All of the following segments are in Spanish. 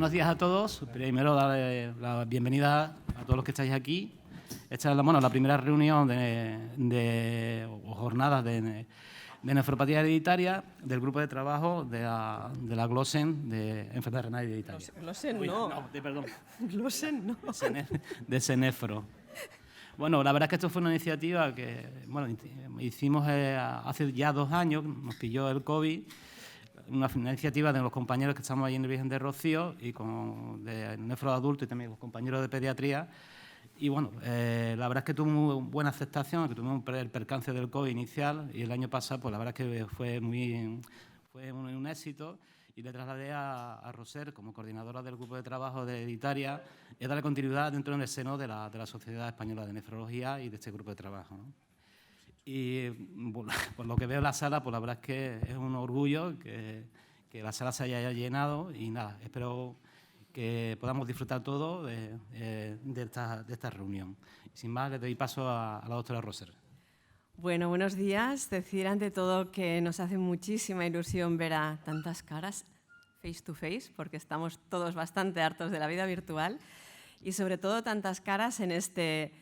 Buenos días a todos. Primero, darle la bienvenida a todos los que estáis aquí. Esta es la primera reunión o jornadas de nefropatía hereditaria del grupo de trabajo de la Glosen de enfermedad renal hereditaria. Glosen no. Perdón. Glosen no. De Cenefro. Bueno, la verdad es que esto fue una iniciativa que hicimos hace ya 2 años, nos pilló el COVID, una iniciativa de los compañeros que estamos allí en el Virgen de Rocío y de nefro adulto y también los compañeros de pediatría. Y bueno, la verdad es que tuvo muy buena aceptación, que tuvimos el percance del COVID inicial y el año pasado, pues la verdad es que fue un éxito. Y le trasladé a Roser, como coordinadora del grupo de trabajo de Hereditaria, y darle continuidad dentro del seno de la Sociedad Española de Nefrología y de este grupo de trabajo, ¿no? Y por lo que veo en la sala, pues la verdad es que es un orgullo que la sala se haya llenado y nada, espero que podamos disfrutar todo de esta reunión. Sin más, le doy paso a la doctora Roser. Bueno, buenos días. Decir ante todo que nos hace muchísima ilusión ver a tantas caras face to face, porque estamos todos bastante hartos de la vida virtual y sobre todo tantas caras en este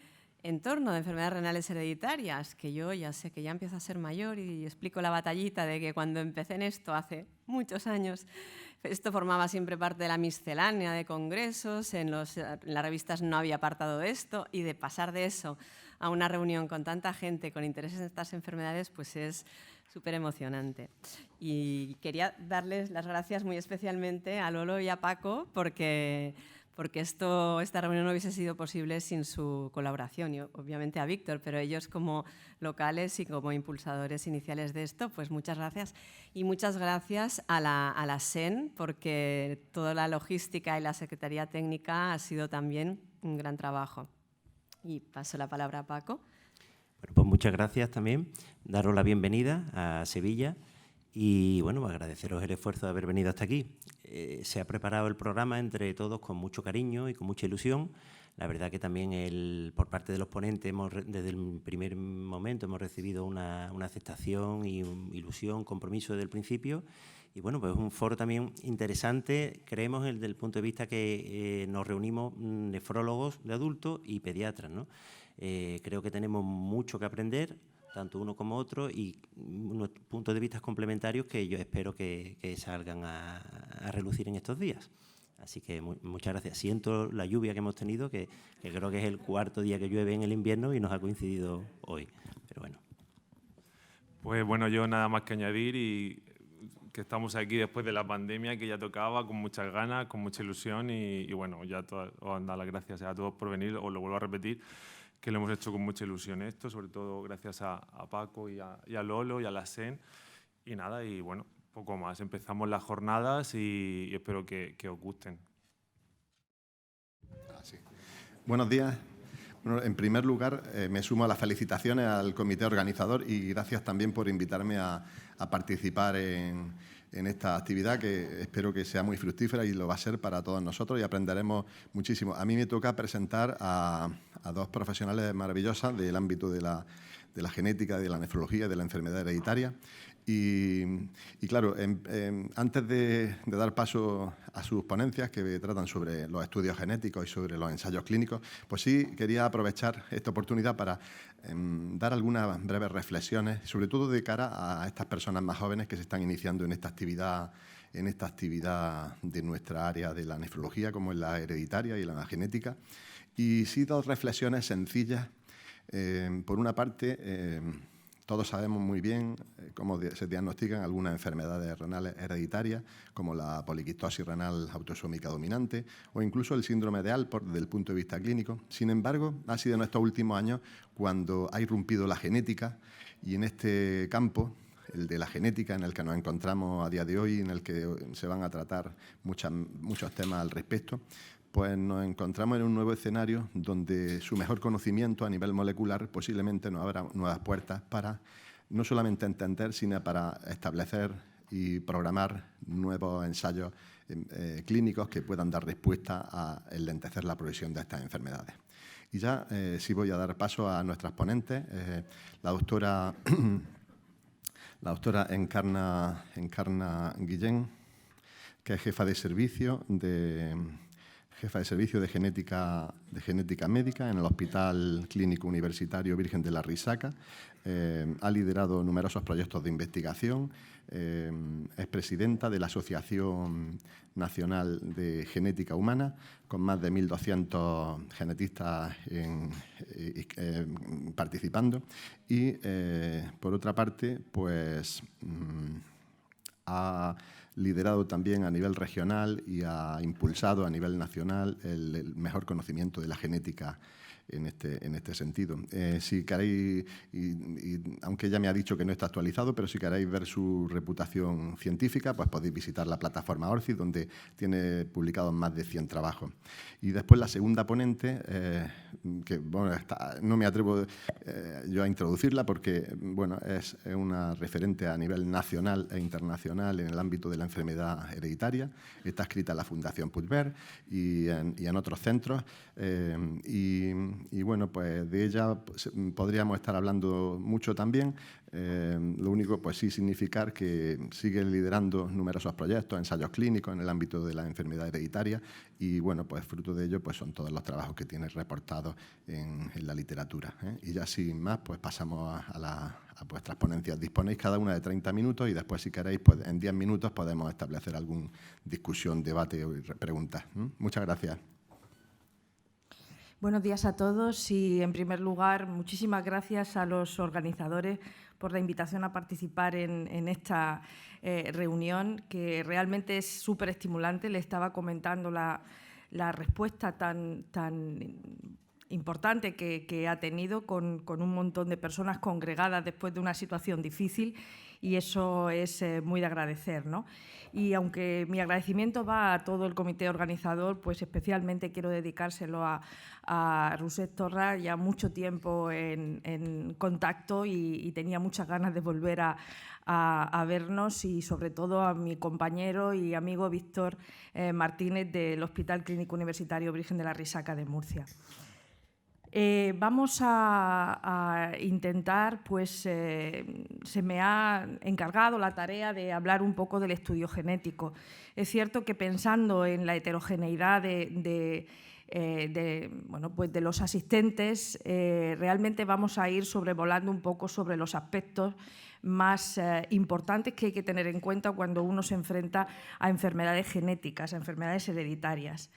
entorno de enfermedades renales hereditarias, que yo ya sé que ya empiezo a ser mayor y explico la batallita de que cuando empecé en esto hace muchos años, esto formaba siempre parte de la miscelánea de congresos, en las revistas no había apartado de esto y de pasar de eso a una reunión con tanta gente con intereses en estas enfermedades, pues es súper emocionante. Y quería darles las gracias muy especialmente a Lolo y a Paco porque esta reunión no hubiese sido posible sin su colaboración y obviamente a Víctor, pero ellos como locales y como impulsadores iniciales de esto, pues muchas gracias. Y muchas gracias a la SEN porque toda la logística y la Secretaría Técnica ha sido también un gran trabajo. Y paso la palabra a Paco. Bueno, pues muchas gracias también. Daros la bienvenida a Sevilla y bueno, agradeceros el esfuerzo de haber venido hasta aquí. Se ha preparado el programa entre todos con mucho cariño y con mucha ilusión. La verdad que también por parte de los ponentes desde el primer momento hemos recibido una aceptación y ilusión, compromiso desde el principio. Y bueno, pues es un foro también interesante, creemos, desde el punto de vista que nos reunimos nefrólogos de adultos y pediatras, ¿no? Creo que tenemos mucho que aprender, tanto uno como otro, y unos puntos de vista complementarios que yo espero que salgan a relucir en estos días. Así que muchas gracias. Siento la lluvia que hemos tenido, que creo que es el 4.º día que llueve en el invierno y nos ha coincidido hoy. Pero bueno. Pues bueno, yo nada más que añadir y que estamos aquí después de la pandemia, que ya tocaba, con muchas ganas, con mucha ilusión y bueno, ya os dan las gracias a todos por venir, os lo vuelvo a repetir, que lo hemos hecho con mucha ilusión esto, sobre todo gracias a Paco y a Lolo y a la SEN. Y nada, y bueno, poco más. Empezamos las jornadas y espero que os gusten. Buenos días. Bueno, en primer lugar, me sumo a las felicitaciones al comité organizador y gracias también por invitarme a participar en esta actividad que espero que sea muy fructífera y lo va a ser para todos nosotros y aprenderemos muchísimo. A mí me toca presentar a 2 profesionales maravillosas del ámbito de la genética, de la nefrología y de la enfermedad hereditaria. Y claro, antes de dar paso a sus ponencias que tratan sobre los estudios genéticos y sobre los ensayos clínicos, pues sí quería aprovechar esta oportunidad para dar algunas breves reflexiones, sobre todo de cara a estas personas más jóvenes que se están iniciando en esta actividad de nuestra área de la nefrología, como es la hereditaria y la genética. Y sí 2 reflexiones sencillas. Por una parte, todos sabemos muy bien cómo se diagnostican algunas enfermedades renales hereditarias, como la poliquistosis renal autosómica dominante o incluso el síndrome de Alport desde el punto de vista clínico. Sin embargo, ha sido en estos últimos años cuando ha irrumpido la genética y en este campo, el de la genética, en el que nos encontramos a día de hoy, en el que se van a tratar muchos temas al respecto, pues nos encontramos en un nuevo escenario donde su mejor conocimiento a nivel molecular posiblemente nos abra nuevas puertas para no solamente entender, sino para establecer y programar nuevos ensayos clínicos que puedan dar respuesta a enlentecer la progresión de estas enfermedades. Y ya sí voy a dar paso a nuestras ponentes, la doctora Encarna Guillén, que es jefa de servicio de genética médica en el Hospital Clínico Universitario Virgen de la Risaca. Ha liderado numerosos proyectos de investigación. Es presidenta de la Asociación Nacional de Genética Humana, con más de 1.200 genetistas participando. Y, por otra parte, pues ha liderado también a nivel regional y ha impulsado a nivel nacional el mejor conocimiento de la genética en este sentido. Si queréis, aunque ella me ha dicho que no está actualizado, pero si queréis ver su reputación científica, pues podéis visitar la plataforma ORCID, donde tiene publicados más de 100 trabajos. Y después la segunda ponente, que bueno, no me atrevo yo a introducirla porque bueno, es una referente a nivel nacional e internacional en el ámbito de la enfermedad hereditaria. Está escrita en la Fundación Puigvert y en otros centros. Y bueno, pues de ella podríamos estar hablando mucho también. Lo único, pues sí significar que sigue liderando numerosos proyectos, ensayos clínicos en el ámbito de la enfermedad hereditaria y bueno, pues fruto de ello pues son todos los trabajos que tiene reportados en la literatura. Y ya sin más, pues pasamos a vuestras ponencias. Disponéis cada una de 30 minutos y después, si queréis, pues en 10 minutos podemos establecer alguna discusión, debate o preguntas. Muchas gracias. Buenos días a todos y, en primer lugar, muchísimas gracias a los organizadores por la invitación a participar en esta reunión, que realmente es súper estimulante. Le estaba comentando la respuesta tan importante que ha tenido con un montón de personas congregadas después de una situación difícil, y eso es muy de agradecer, ¿no? Y aunque mi agradecimiento va a todo el comité organizador, pues especialmente quiero dedicárselo a Roset Torra, ya mucho tiempo en contacto y tenía muchas ganas de volver a vernos, y sobre todo a mi compañero y amigo Víctor Martínez del Hospital Clínico Universitario Virgen de la Risaca de Murcia. Vamos a intentar, pues se me ha encargado la tarea de hablar un poco del estudio genético. Es cierto que pensando en la heterogeneidad de los asistentes, realmente vamos a ir sobrevolando un poco sobre los aspectos más importantes que hay que tener en cuenta cuando uno se enfrenta a enfermedades genéticas, a enfermedades hereditarias.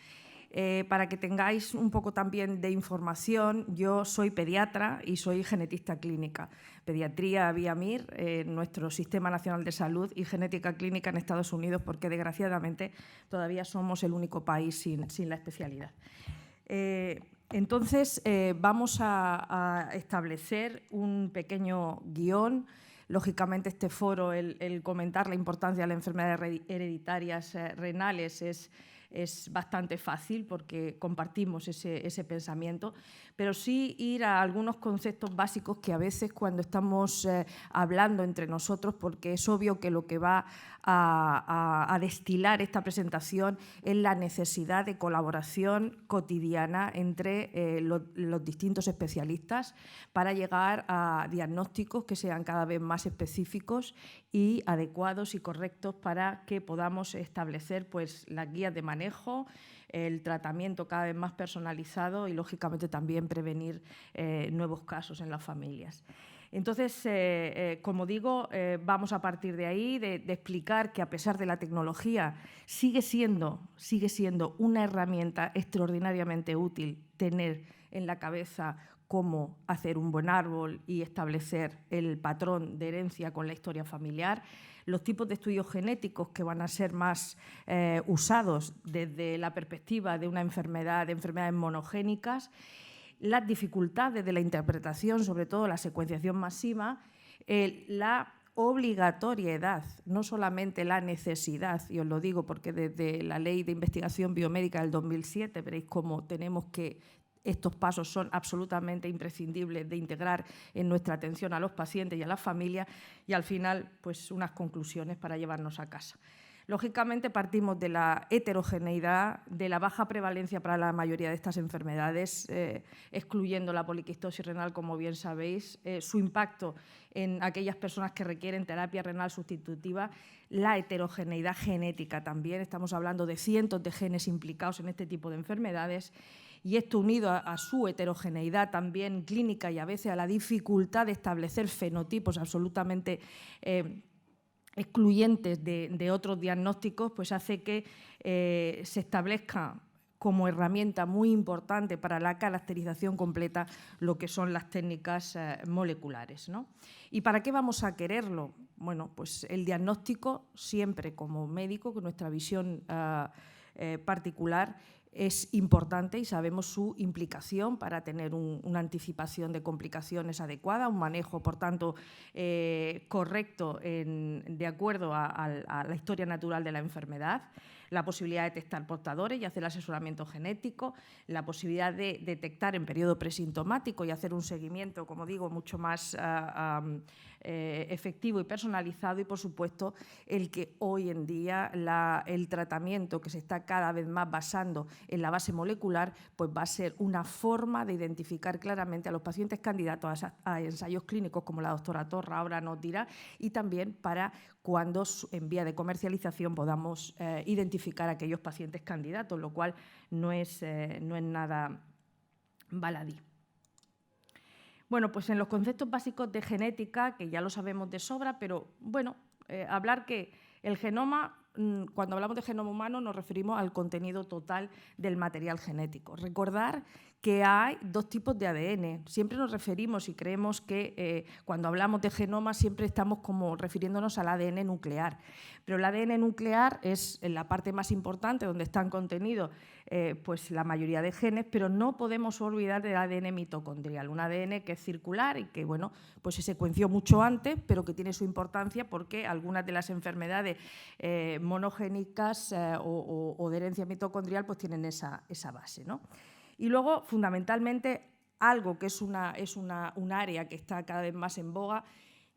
Para que tengáis un poco también de información, yo soy pediatra y soy genetista clínica. Pediatría vía MIR, nuestro Sistema Nacional de Salud, y genética clínica en Estados Unidos, porque desgraciadamente todavía somos el único país sin la especialidad. Entonces, vamos a establecer un pequeño guión. Lógicamente, este foro, el comentar la importancia de las enfermedades hereditarias renales es bastante fácil porque compartimos ese pensamiento, pero sí ir a algunos conceptos básicos que a veces cuando estamos hablando entre nosotros, porque es obvio que lo que va a destilar esta presentación es la necesidad de colaboración cotidiana entre los distintos especialistas para llegar a diagnósticos que sean cada vez más específicos y adecuados y correctos para que podamos establecer pues, las guías de manejo, el tratamiento cada vez más personalizado y, lógicamente, también prevenir nuevos casos en las familias. Entonces, como digo, vamos a partir de ahí, de explicar que, a pesar de la tecnología, sigue siendo una herramienta extraordinariamente útil tener en la cabeza cómo hacer un buen árbol y establecer el patrón de herencia con la historia familiar, los tipos de estudios genéticos que van a ser más usados desde la perspectiva de una enfermedad, de enfermedades monogénicas, las dificultades de la interpretación, sobre todo la secuenciación masiva, la obligatoriedad, no solamente la necesidad, y os lo digo porque desde la Ley de Investigación Biomédica del 2007 veréis cómo tenemos que estos pasos son absolutamente imprescindibles de integrar en nuestra atención a los pacientes y a las familias, y al final pues unas conclusiones para llevarnos a casa. Lógicamente partimos de la heterogeneidad, de la baja prevalencia para la mayoría de estas enfermedades, excluyendo la poliquistosis renal, como bien sabéis, su impacto en aquellas personas que requieren terapia renal sustitutiva, la heterogeneidad genética también, estamos hablando de cientos de genes implicados en este tipo de enfermedades, y esto unido a su heterogeneidad también clínica y a veces a la dificultad de establecer fenotipos absolutamente excluyentes de otros diagnósticos, pues hace que se establezca como herramienta muy importante para la caracterización completa lo que son las técnicas moleculares, ¿no? ¿Y para qué vamos a quererlo? Bueno, pues el diagnóstico siempre como médico, con nuestra visión particular, es importante y sabemos su implicación para tener una anticipación de complicaciones adecuada, un manejo, por tanto, correcto de acuerdo a la historia natural de la enfermedad, la posibilidad de detectar portadores y hacer asesoramiento genético, la posibilidad de detectar en periodo presintomático y hacer un seguimiento, como digo, mucho más efectivo y personalizado, y, por supuesto, el que hoy en día el tratamiento que se está cada vez más basando en la base molecular, pues va a ser una forma de identificar claramente a los pacientes candidatos a ensayos clínicos, como la doctora Torra ahora nos dirá, y también para cuando en vía de comercialización podamos identificar a aquellos pacientes candidatos, lo cual no es nada baladí. Bueno, pues en los conceptos básicos de genética, que ya lo sabemos de sobra, pero bueno, hablar que el genoma, cuando hablamos de genoma humano, nos referimos al contenido total del material genético. Recordar que hay dos tipos de ADN. Siempre nos referimos y creemos que cuando hablamos de genoma siempre estamos como refiriéndonos al ADN nuclear. Pero el ADN nuclear es la parte más importante donde están contenidos pues la mayoría de genes, pero no podemos olvidar del ADN mitocondrial, un ADN que es circular y que bueno, pues se secuenció mucho antes, pero que tiene su importancia porque algunas de las enfermedades monogénicas o de herencia mitocondrial pues tienen esa base, ¿no? Y luego, fundamentalmente, algo que es un área que está cada vez más en boga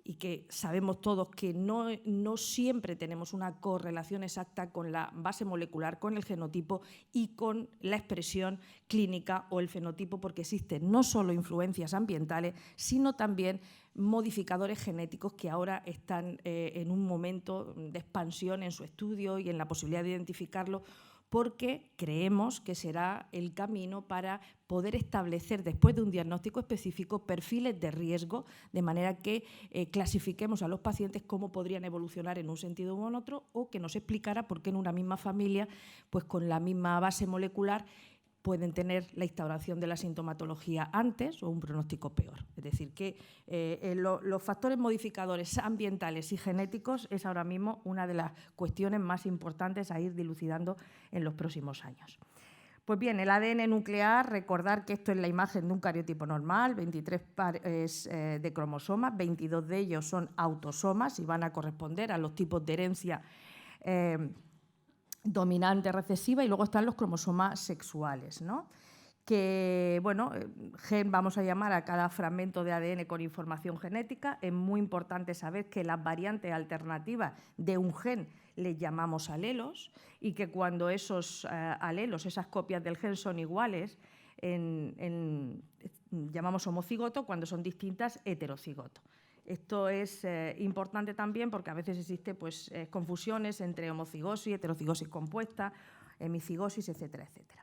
y que sabemos todos que no siempre tenemos una correlación exacta con la base molecular, con el genotipo y con la expresión clínica o el fenotipo, porque existen no solo influencias ambientales, sino también modificadores genéticos que ahora están en un momento de expansión en su estudio y en la posibilidad de identificarlo, porque creemos que será el camino para poder establecer, después de un diagnóstico específico, perfiles de riesgo, de manera que clasifiquemos a los pacientes cómo podrían evolucionar en un sentido u en otro, o que nos explicara por qué en una misma familia, pues con la misma base molecular, pueden tener la instauración de la sintomatología antes o un pronóstico peor. Es decir, que los factores modificadores ambientales y genéticos es ahora mismo una de las cuestiones más importantes a ir dilucidando en los próximos años. Pues bien, el ADN nuclear, recordar que esto es la imagen de un cariotipo normal, 23 pares de cromosomas, 22 de ellos son autosomas y van a corresponder a los tipos de herencia dominante recesiva, y luego están los cromosomas sexuales, ¿no? Que, bueno, gen vamos a llamar a cada fragmento de ADN con información genética. Es muy importante saber que las variantes alternativas de un gen les llamamos alelos y que cuando esos alelos, esas copias del gen son iguales, llamamos homocigoto, cuando son distintas, heterocigoto. Esto es importante también porque a veces existen pues, confusiones entre homocigosis, heterocigosis compuesta, hemicigosis, etcétera, etcétera.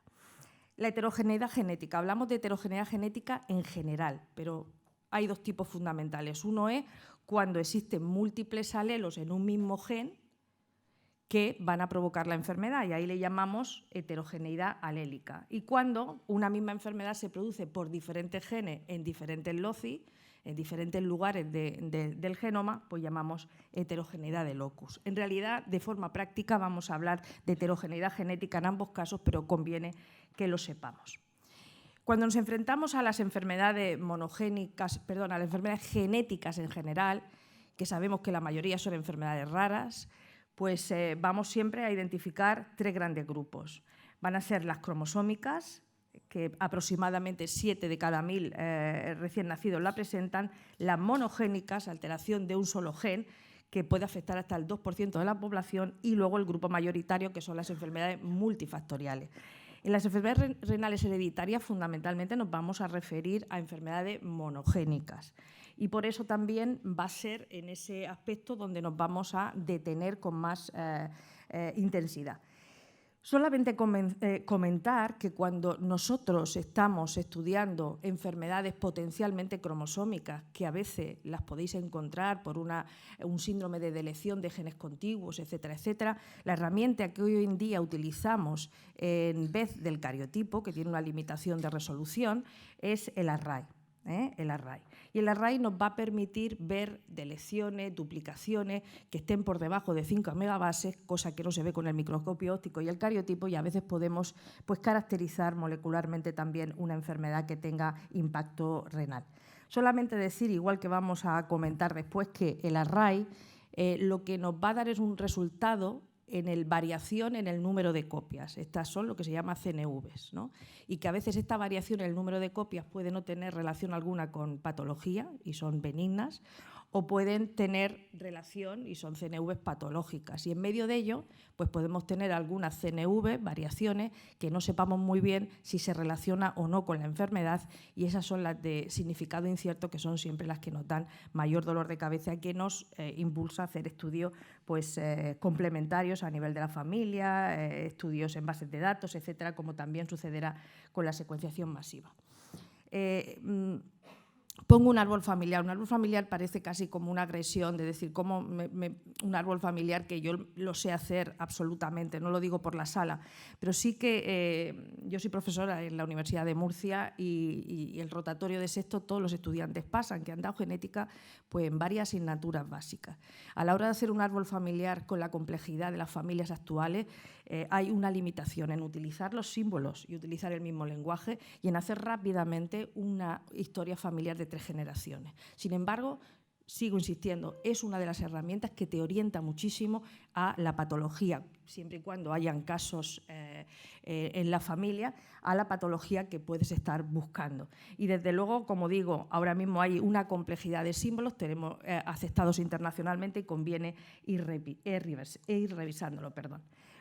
La heterogeneidad genética. Hablamos de heterogeneidad genética en general, pero hay dos tipos fundamentales. Uno es cuando existen múltiples alelos en un mismo gen que van a provocar la enfermedad, y ahí le llamamos heterogeneidad alélica. Y cuando una misma enfermedad se produce por diferentes genes en diferentes loci, en diferentes lugares del genoma, pues llamamos heterogeneidad de locus. En realidad, de forma práctica, vamos a hablar de heterogeneidad genética en ambos casos, pero conviene que lo sepamos. Cuando nos enfrentamos a las enfermedades a las enfermedades genéticas en general, que sabemos que la mayoría son enfermedades raras, pues vamos siempre a identificar tres grandes grupos. Van a ser las cromosómicas, que aproximadamente 7 de cada 1000 recién nacidos la presentan, las monogénicas, alteración de un solo gen, que puede afectar hasta el 2% de la población, y luego el grupo mayoritario, que son las enfermedades multifactoriales. En las enfermedades renales hereditarias, fundamentalmente, nos vamos a referir a enfermedades monogénicas. Y por eso también va a ser en ese aspecto donde nos vamos a detener con más intensidad. Solamente comentar que cuando nosotros estamos estudiando enfermedades potencialmente cromosómicas, que a veces las podéis encontrar por un síndrome de deleción de genes contiguos, etcétera, etcétera, la herramienta que hoy en día utilizamos en vez del cariotipo, que tiene una limitación de resolución, es el array. El array. Y el array nos va a permitir ver deleciones, duplicaciones que estén por debajo de 5 megabases, cosa que no se ve con el microscopio óptico y el cariotipo, y a veces podemos caracterizar molecularmente también una enfermedad que tenga impacto renal. Solamente decir, igual que vamos a comentar después, que el array lo que nos va a dar es un resultado en variación en el número de copias. Estas son lo que se llama CNVs, ¿no? Y que a veces esta variación en el número de copias puede no tener relación alguna con patología y son benignas, o pueden tener relación y son CNVs patológicas. Y en medio de ello, pues podemos tener algunas CNV, variaciones, que no sepamos muy bien si se relaciona o no con la enfermedad, y esas son las de significado incierto, que son siempre las que nos dan mayor dolor de cabeza, que nos impulsa a hacer estudios complementarios a nivel de la familia, estudios en bases de datos, etcétera, como también sucederá con la secuenciación masiva. Pongo un árbol familiar. Un árbol familiar parece casi como una agresión, de decir, ¿cómo un árbol familiar que yo lo sé hacer absolutamente? No lo digo por la sala, pero sí que yo soy profesora en la Universidad de Murcia y el rotatorio de sexto todos los estudiantes pasan, que han dado genética pues, en varias asignaturas básicas. A la hora de hacer un árbol familiar con la complejidad de las familias actuales, hay una limitación en utilizar los símbolos y utilizar el mismo lenguaje y en hacer rápidamente una historia familiar de 3 generaciones. Sin embargo, sigo insistiendo, es una de las herramientas que te orienta muchísimo a la patología, siempre y cuando hayan casos en la familia, a la patología que puedes estar buscando. Y desde luego, como digo, ahora mismo hay una complejidad de símbolos, tenemos aceptados internacionalmente y conviene ir revisándolo.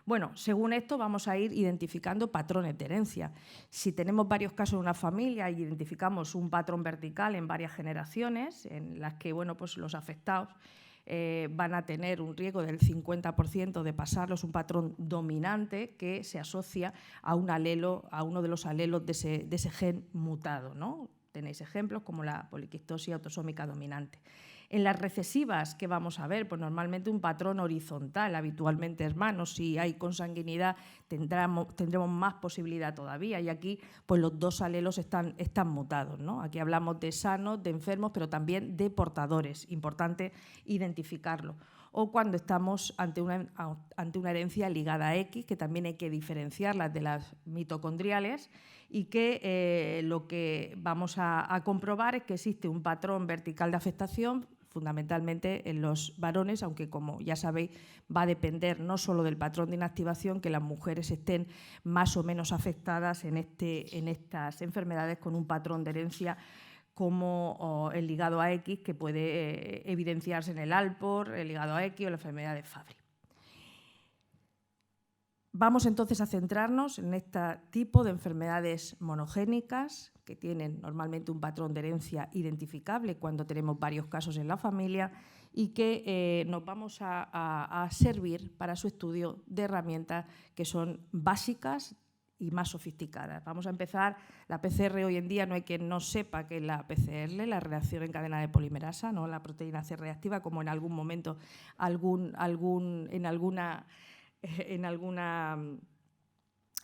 Bueno, según esto vamos a ir identificando patrones de herencia. Si tenemos varios casos en una familia y identificamos un patrón vertical en varias generaciones, en las que pues los afectados van a tener un riesgo del 50% de pasarlos, un patrón dominante que se asocia a un alelo, a uno de los alelos de ese gen mutado, ¿no? Tenéis ejemplos como la poliquistosis autosómica dominante. En las recesivas, ¿qué vamos a ver? Pues normalmente un patrón horizontal, habitualmente hermanos. Si hay consanguinidad, tendremos más posibilidad todavía. Y aquí pues los 2 alelos están mutados, ¿no? Aquí hablamos de sanos, de enfermos, pero también de portadores. Importante identificarlo. O cuando estamos ante una herencia ligada a X, que también hay que diferenciarlas de las mitocondriales, y que lo que vamos a comprobar es que existe un patrón vertical de afectación, fundamentalmente en los varones, aunque como ya sabéis va a depender no solo del patrón de inactivación, que las mujeres estén más o menos afectadas en estas enfermedades con un patrón de herencia como el ligado a X, que puede evidenciarse en el Alport, el ligado a X o la enfermedad de Fabry. Vamos entonces a centrarnos en este tipo de enfermedades monogénicas que tienen normalmente un patrón de herencia identificable cuando tenemos varios casos en la familia y que nos vamos a servir para su estudio de herramientas que son básicas y más sofisticadas. Vamos a empezar. La PCR hoy en día no hay quien no sepa qué es la PCR, la reacción en cadena de polimerasa, no la proteína C reactiva, como en algún momento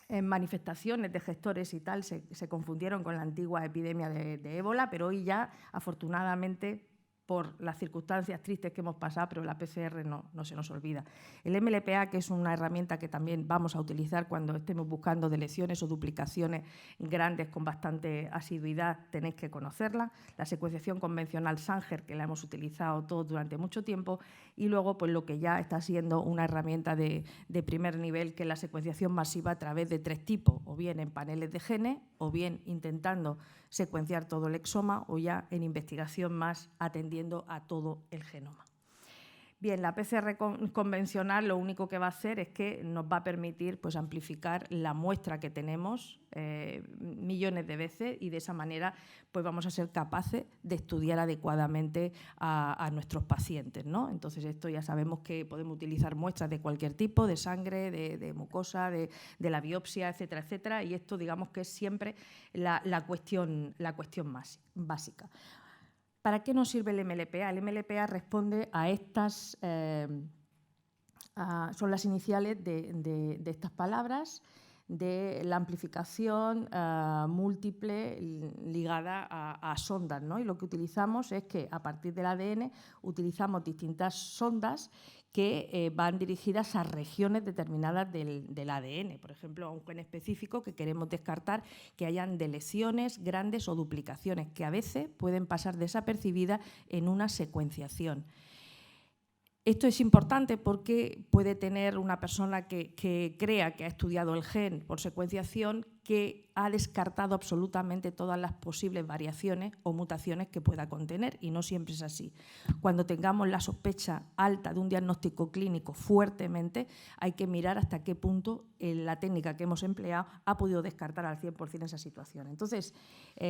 en manifestaciones de gestores y tal se confundieron con la antigua epidemia de ébola, pero hoy ya, afortunadamente, por las circunstancias tristes que hemos pasado, pero la PCR no se nos olvida. El MLPA, que es una herramienta que también vamos a utilizar cuando estemos buscando deleciones o duplicaciones grandes con bastante asiduidad, tenéis que conocerla. La secuenciación convencional Sanger, que la hemos utilizado todos durante mucho tiempo, y luego pues, lo que ya está siendo una herramienta de primer nivel, que es la secuenciación masiva a través de 3 tipos, o bien en paneles de genes, o bien intentando secuenciar todo el exoma, o ya en investigación más atendiendo a todo el genoma. Bien, la PCR convencional lo único que va a hacer es que nos va a permitir pues, amplificar la muestra que tenemos millones de veces y de esa manera pues, vamos a ser capaces de estudiar adecuadamente a nuestros pacientes, ¿no? Entonces, esto ya sabemos que podemos utilizar muestras de cualquier tipo, de sangre, de mucosa, de la biopsia, etcétera, etcétera, y esto digamos que es siempre la cuestión más básica. ¿Para qué nos sirve el MLPA? El MLPA responde a estas, son las iniciales de estas palabras, de la amplificación múltiple ligada a sondas, ¿no? Y lo que utilizamos es que a partir del ADN utilizamos distintas sondas que van dirigidas a regiones determinadas del ADN, por ejemplo, a un gen específico que queremos descartar que hayan deleciones grandes o duplicaciones que a veces pueden pasar desapercibidas en una secuenciación. Esto es importante porque puede tener una persona que crea que ha estudiado el gen por secuenciación que ha descartado absolutamente todas las posibles variaciones o mutaciones que pueda contener, y no siempre es así. Cuando tengamos la sospecha alta de un diagnóstico clínico fuertemente, hay que mirar hasta qué punto la técnica que hemos empleado ha podido descartar al 100% esa situación. Entonces,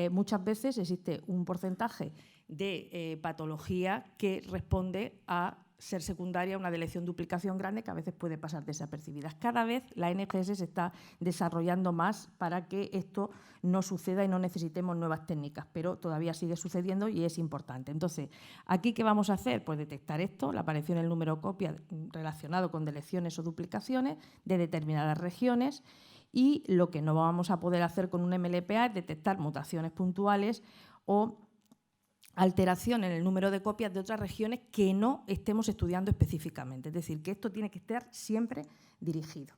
muchas veces existe un porcentaje de patología que responde a ser secundaria a una delección-duplicación grande que a veces puede pasar desapercibidas. Cada vez la NGS se está desarrollando más para que esto no suceda y no necesitemos nuevas técnicas, pero todavía sigue sucediendo y es importante. Entonces, ¿aquí qué vamos a hacer? Pues detectar esto, la aparición del número copia relacionado con delecciones o duplicaciones de determinadas regiones, y lo que no vamos a poder hacer con un MLPA es detectar mutaciones puntuales o alteración en el número de copias de otras regiones que no estemos estudiando específicamente. Es decir, que esto tiene que estar siempre dirigido.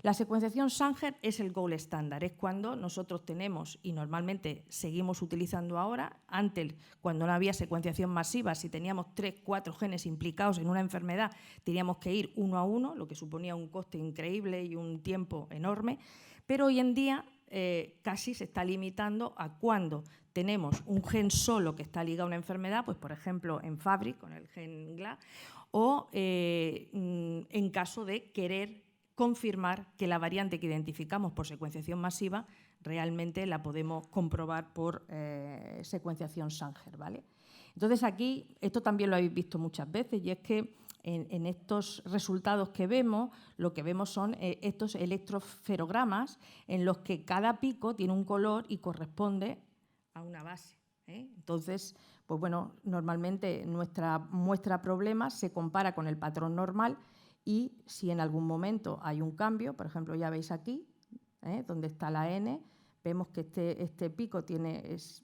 La secuenciación Sanger es el gold estándar, es cuando nosotros tenemos, y normalmente seguimos utilizando ahora, antes cuando no había secuenciación masiva, si teníamos 3 o 4 genes implicados en una enfermedad, teníamos que ir uno a uno, lo que suponía un coste increíble y un tiempo enorme, pero hoy en día casi se está limitando a cuando tenemos un gen solo que está ligado a una enfermedad, pues por ejemplo en Fabry con el gen GLA, o en caso de querer confirmar que la variante que identificamos por secuenciación masiva realmente la podemos comprobar por secuenciación Sanger, ¿vale? Entonces aquí, esto también lo habéis visto muchas veces, y es que en estos resultados que vemos, lo que vemos son estos electroferogramas en los que cada pico tiene un color y corresponde a una base, ¿eh? Entonces, pues bueno, normalmente nuestra muestra problema se compara con el patrón normal, y si en algún momento hay un cambio, por ejemplo, ya veis aquí, donde está la N, vemos que este pico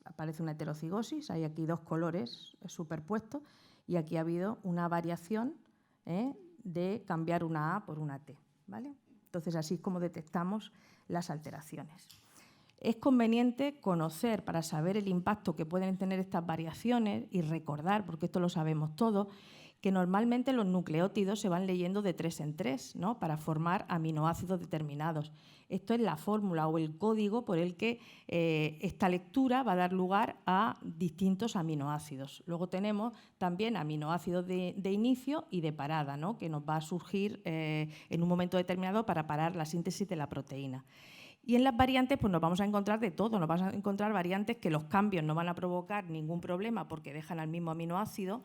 aparece una heterocigosis, hay aquí 2 colores superpuestos, y aquí ha habido una variación de cambiar una A por una T, ¿vale? Entonces, así es como detectamos las alteraciones. Es conveniente conocer para saber el impacto que pueden tener estas variaciones y recordar, porque esto lo sabemos todos, que normalmente los nucleótidos se van leyendo de 3 en 3, ¿no? Para formar aminoácidos determinados. Esto es la fórmula o el código por el que esta lectura va a dar lugar a distintos aminoácidos. Luego tenemos también aminoácidos de inicio y de parada, ¿no? Que nos va a surgir en un momento determinado para parar la síntesis de la proteína. Y en las variantes pues nos vamos a encontrar de todo, nos vamos a encontrar variantes que los cambios no van a provocar ningún problema porque dejan al mismo aminoácido,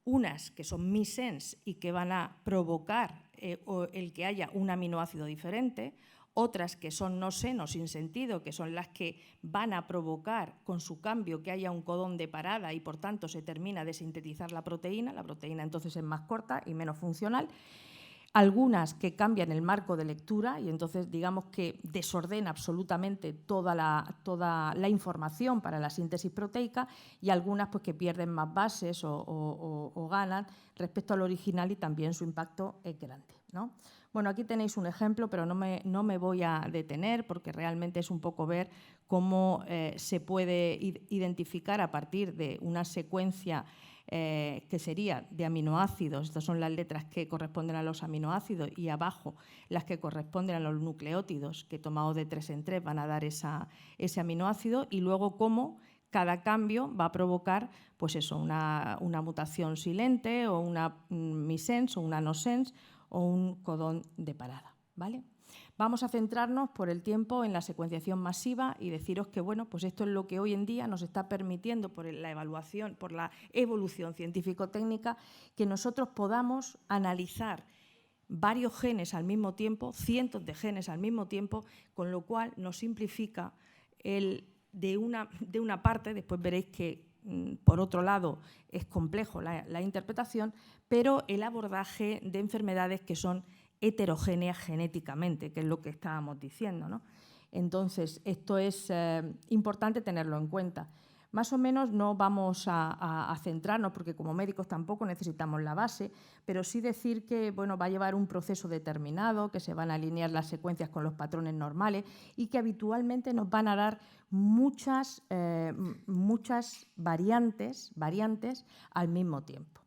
unas que son missense y que van a provocar el que haya un aminoácido diferente, otras que son no seno, sin sentido, que son las que van a provocar con su cambio que haya un codón de parada y por tanto se termina de sintetizar la proteína entonces es más corta y menos funcional. Algunas que cambian el marco de lectura y entonces digamos que desordena absolutamente toda la información para la síntesis proteica, y algunas pues, que pierden más bases o ganan respecto al original y también su impacto es grande, ¿no? Bueno, aquí tenéis un ejemplo, pero no me voy a detener porque realmente es un poco ver cómo se puede identificar a partir de una secuencia que sería de aminoácidos. Estas son las letras que corresponden a los aminoácidos y abajo las que corresponden a los nucleótidos, que tomados de 3 en 3 van a dar ese aminoácido, y luego cómo cada cambio va a provocar pues eso, una mutación silente o una missense o una no-sense o un codón de parada, ¿vale? Vamos a centrarnos por el tiempo en la secuenciación masiva y deciros que bueno, pues esto es lo que hoy en día nos está permitiendo por la evolución científico-técnica que nosotros podamos analizar varios genes al mismo tiempo, cientos de genes al mismo tiempo, con lo cual nos simplifica de una parte, después veréis que por otro lado es complejo la interpretación, pero el abordaje de enfermedades que son heterogéneas genéticamente, que es lo que estábamos diciendo, ¿no? Entonces, esto es importante tenerlo en cuenta. Más o menos no vamos a centrarnos, porque como médicos tampoco necesitamos la base, pero sí decir que bueno, va a llevar un proceso determinado, que se van a alinear las secuencias con los patrones normales y que habitualmente nos van a dar muchas variantes al mismo tiempo.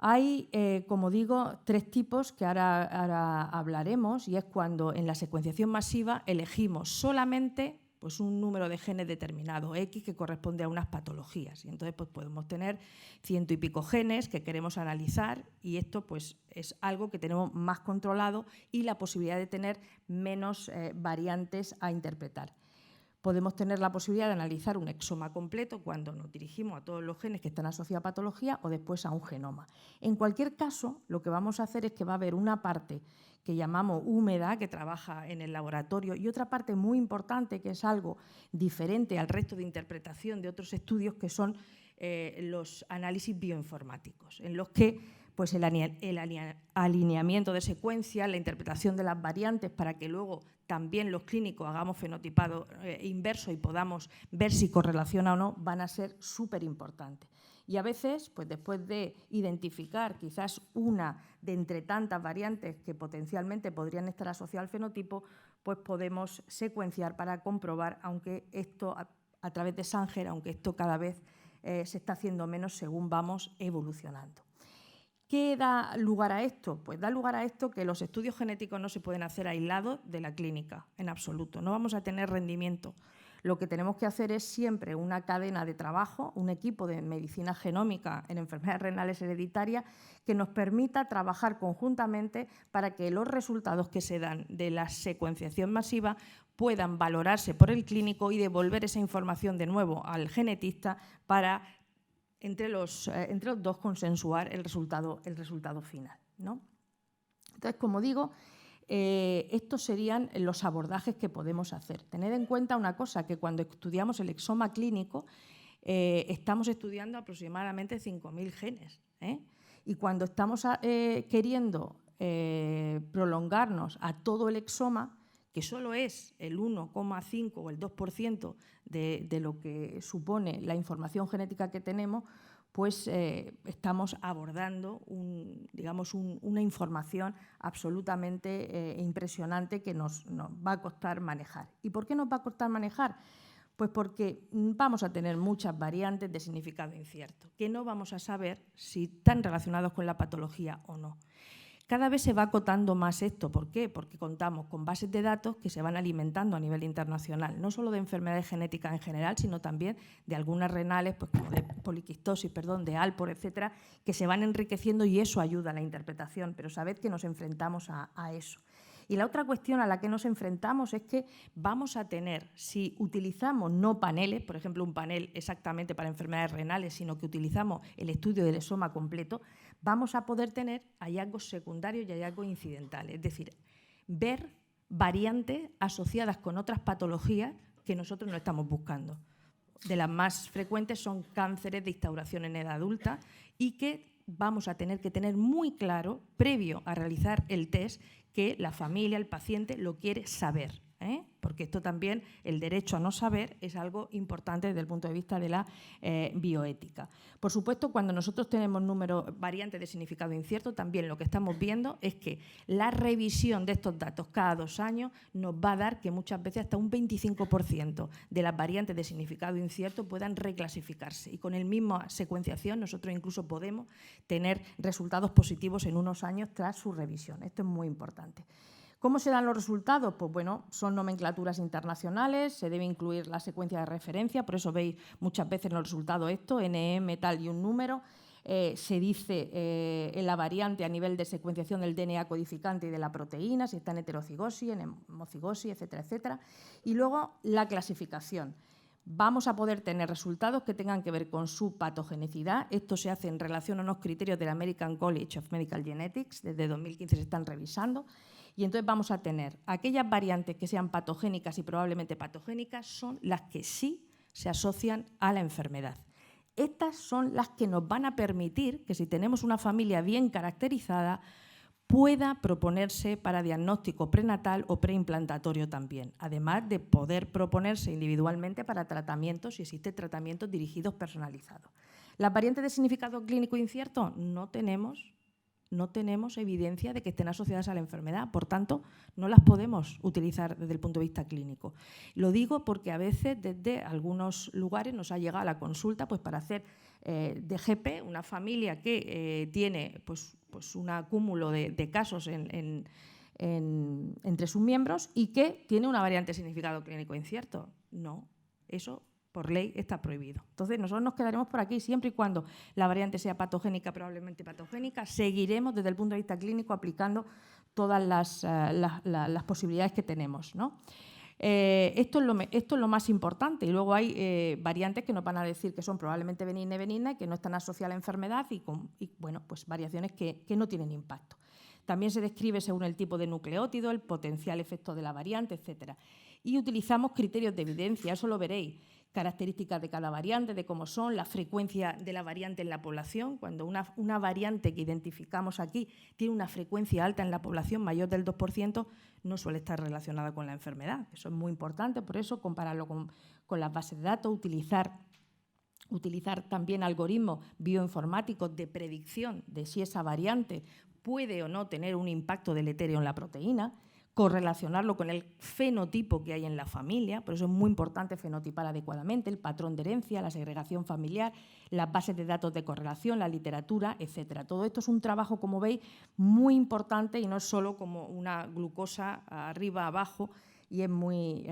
Hay, como digo, 3 tipos que ahora hablaremos, y es cuando en la secuenciación masiva elegimos solamente pues, un número de genes determinado, X, que corresponde a unas patologías. Y entonces pues, podemos tener 100 y pico genes que queremos analizar y esto pues, es algo que tenemos más controlado y la posibilidad de tener menos variantes a interpretar. Podemos tener la posibilidad de analizar un exoma completo cuando nos dirigimos a todos los genes que están asociados a patología o después a un genoma. En cualquier caso, lo que vamos a hacer es que va a haber una parte que llamamos húmeda, que trabaja en el laboratorio, y otra parte muy importante, que es algo diferente al resto de interpretación de otros estudios, que son los análisis bioinformáticos, en los que pues el alineamiento de secuencias, la interpretación de las variantes para que luego también los clínicos hagamos fenotipado inverso y podamos ver si correlaciona o no, van a ser súper importantes. Y a veces, pues después de identificar quizás una de entre tantas variantes que potencialmente podrían estar asociadas al fenotipo, pues podemos secuenciar para comprobar, aunque esto a través de Sanger, aunque esto cada vez se está haciendo menos según vamos evolucionando. ¿Qué da lugar a esto? Pues da lugar a esto que los estudios genéticos no se pueden hacer aislados de la clínica, en absoluto. No vamos a tener rendimiento. Lo que tenemos que hacer es siempre una cadena de trabajo, un equipo de medicina genómica en enfermedades renales hereditarias que nos permita trabajar conjuntamente para que los resultados que se dan de la secuenciación masiva puedan valorarse por el clínico y devolver esa información de nuevo al genetista para entre los dos consensuar el resultado final, ¿no? Entonces, como digo, estos serían los abordajes que podemos hacer. Tened en cuenta una cosa, que cuando estudiamos el exoma clínico estamos estudiando aproximadamente 5.000 genes, y cuando estamos queriendo prolongarnos a todo el exoma, que solo es el 1,5 o el 2% de lo que supone la información genética que tenemos, pues estamos abordando una información absolutamente impresionante que nos va a costar manejar. ¿Y por qué nos va a costar manejar? Pues porque vamos a tener muchas variantes de significado incierto, que no vamos a saber si están relacionados con la patología o no. Cada vez se va acotando más esto. ¿Por qué? Porque contamos con bases de datos que se van alimentando a nivel internacional, no solo de enfermedades genéticas en general, sino también de algunas renales, pues como de poliquistosis, de Alport, etcétera, que se van enriqueciendo y eso ayuda a la interpretación, pero sabed que nos enfrentamos a eso. Y la otra cuestión a la que nos enfrentamos es que vamos a tener, si utilizamos no paneles, por ejemplo, un panel exactamente para enfermedades renales, sino que utilizamos el estudio del exoma completo, vamos a poder tener hallazgos secundarios y hallazgos incidentales, es decir, ver variantes asociadas con otras patologías que nosotros no estamos buscando. De las más frecuentes son cánceres de instauración en edad adulta y que vamos a tener que tener muy claro, previo a realizar el test, que la familia, el paciente, lo quiere saber, porque esto también, el derecho a no saber, es algo importante desde el punto de vista de la bioética. Por supuesto, cuando nosotros tenemos variantes de significado incierto, también lo que estamos viendo es que la revisión de estos datos cada 2 años nos va a dar que muchas veces hasta un 25% de las variantes de significado incierto puedan reclasificarse. Y con la misma secuenciación nosotros incluso podemos tener resultados positivos en unos años tras su revisión. Esto es muy importante. ¿Cómo se dan los resultados? Pues bueno, son nomenclaturas internacionales, se debe incluir la secuencia de referencia, por eso veis muchas veces en los resultados esto, NM, tal y un número. Se dice en la variante a nivel de secuenciación del DNA codificante y de la proteína, si está en heterocigosis, en homocigosis, etcétera, etcétera. Y luego la clasificación. Vamos a poder tener resultados que tengan que ver con su patogenicidad. Esto se hace en relación a unos criterios del American College of Medical Genetics, desde 2015 se están revisando. Y entonces vamos a tener aquellas variantes que sean patogénicas y probablemente patogénicas son las que sí se asocian a la enfermedad. Estas son las que nos van a permitir que si tenemos una familia bien caracterizada pueda proponerse para diagnóstico prenatal o preimplantatorio también, además de poder proponerse individualmente para tratamientos, si existen tratamientos dirigidos personalizados. ¿Las variantes de significado clínico incierto? No tenemos evidencia de que estén asociadas a la enfermedad, por tanto, no las podemos utilizar desde el punto de vista clínico. Lo digo porque a veces desde algunos lugares nos ha llegado la consulta pues, para hacer DGP, una familia que tiene pues, un acúmulo de casos entre sus miembros y que tiene una variante de significado clínico incierto. No, eso por ley está prohibido. Entonces, nosotros nos quedaremos por aquí siempre y cuando la variante sea patogénica, probablemente patogénica, seguiremos desde el punto de vista clínico aplicando todas las posibilidades que tenemos, ¿no? Esto es lo más importante y luego hay variantes que nos van a decir que son probablemente benignas y que no están asociadas a la enfermedad y bueno, pues variaciones que no tienen impacto. También se describe según el tipo de nucleótido, el potencial efecto de la variante, etcétera. Y utilizamos criterios de evidencia, eso lo veréis. Características de cada variante, de cómo son, la frecuencia de la variante en la población. Cuando una variante que identificamos aquí tiene una frecuencia alta en la población, mayor del 2%, no suele estar relacionada con la enfermedad. Eso es muy importante, por eso compararlo con las bases de datos, utilizar también algoritmos bioinformáticos de predicción de si esa variante puede o no tener un impacto deletérea en la proteína, correlacionarlo con el fenotipo que hay en la familia, por eso es muy importante fenotipar adecuadamente, el patrón de herencia, la segregación familiar, las bases de datos de correlación, la literatura, etcétera. Todo esto es un trabajo, como veis, muy importante y no es solo como una glucosa arriba, abajo, y es muy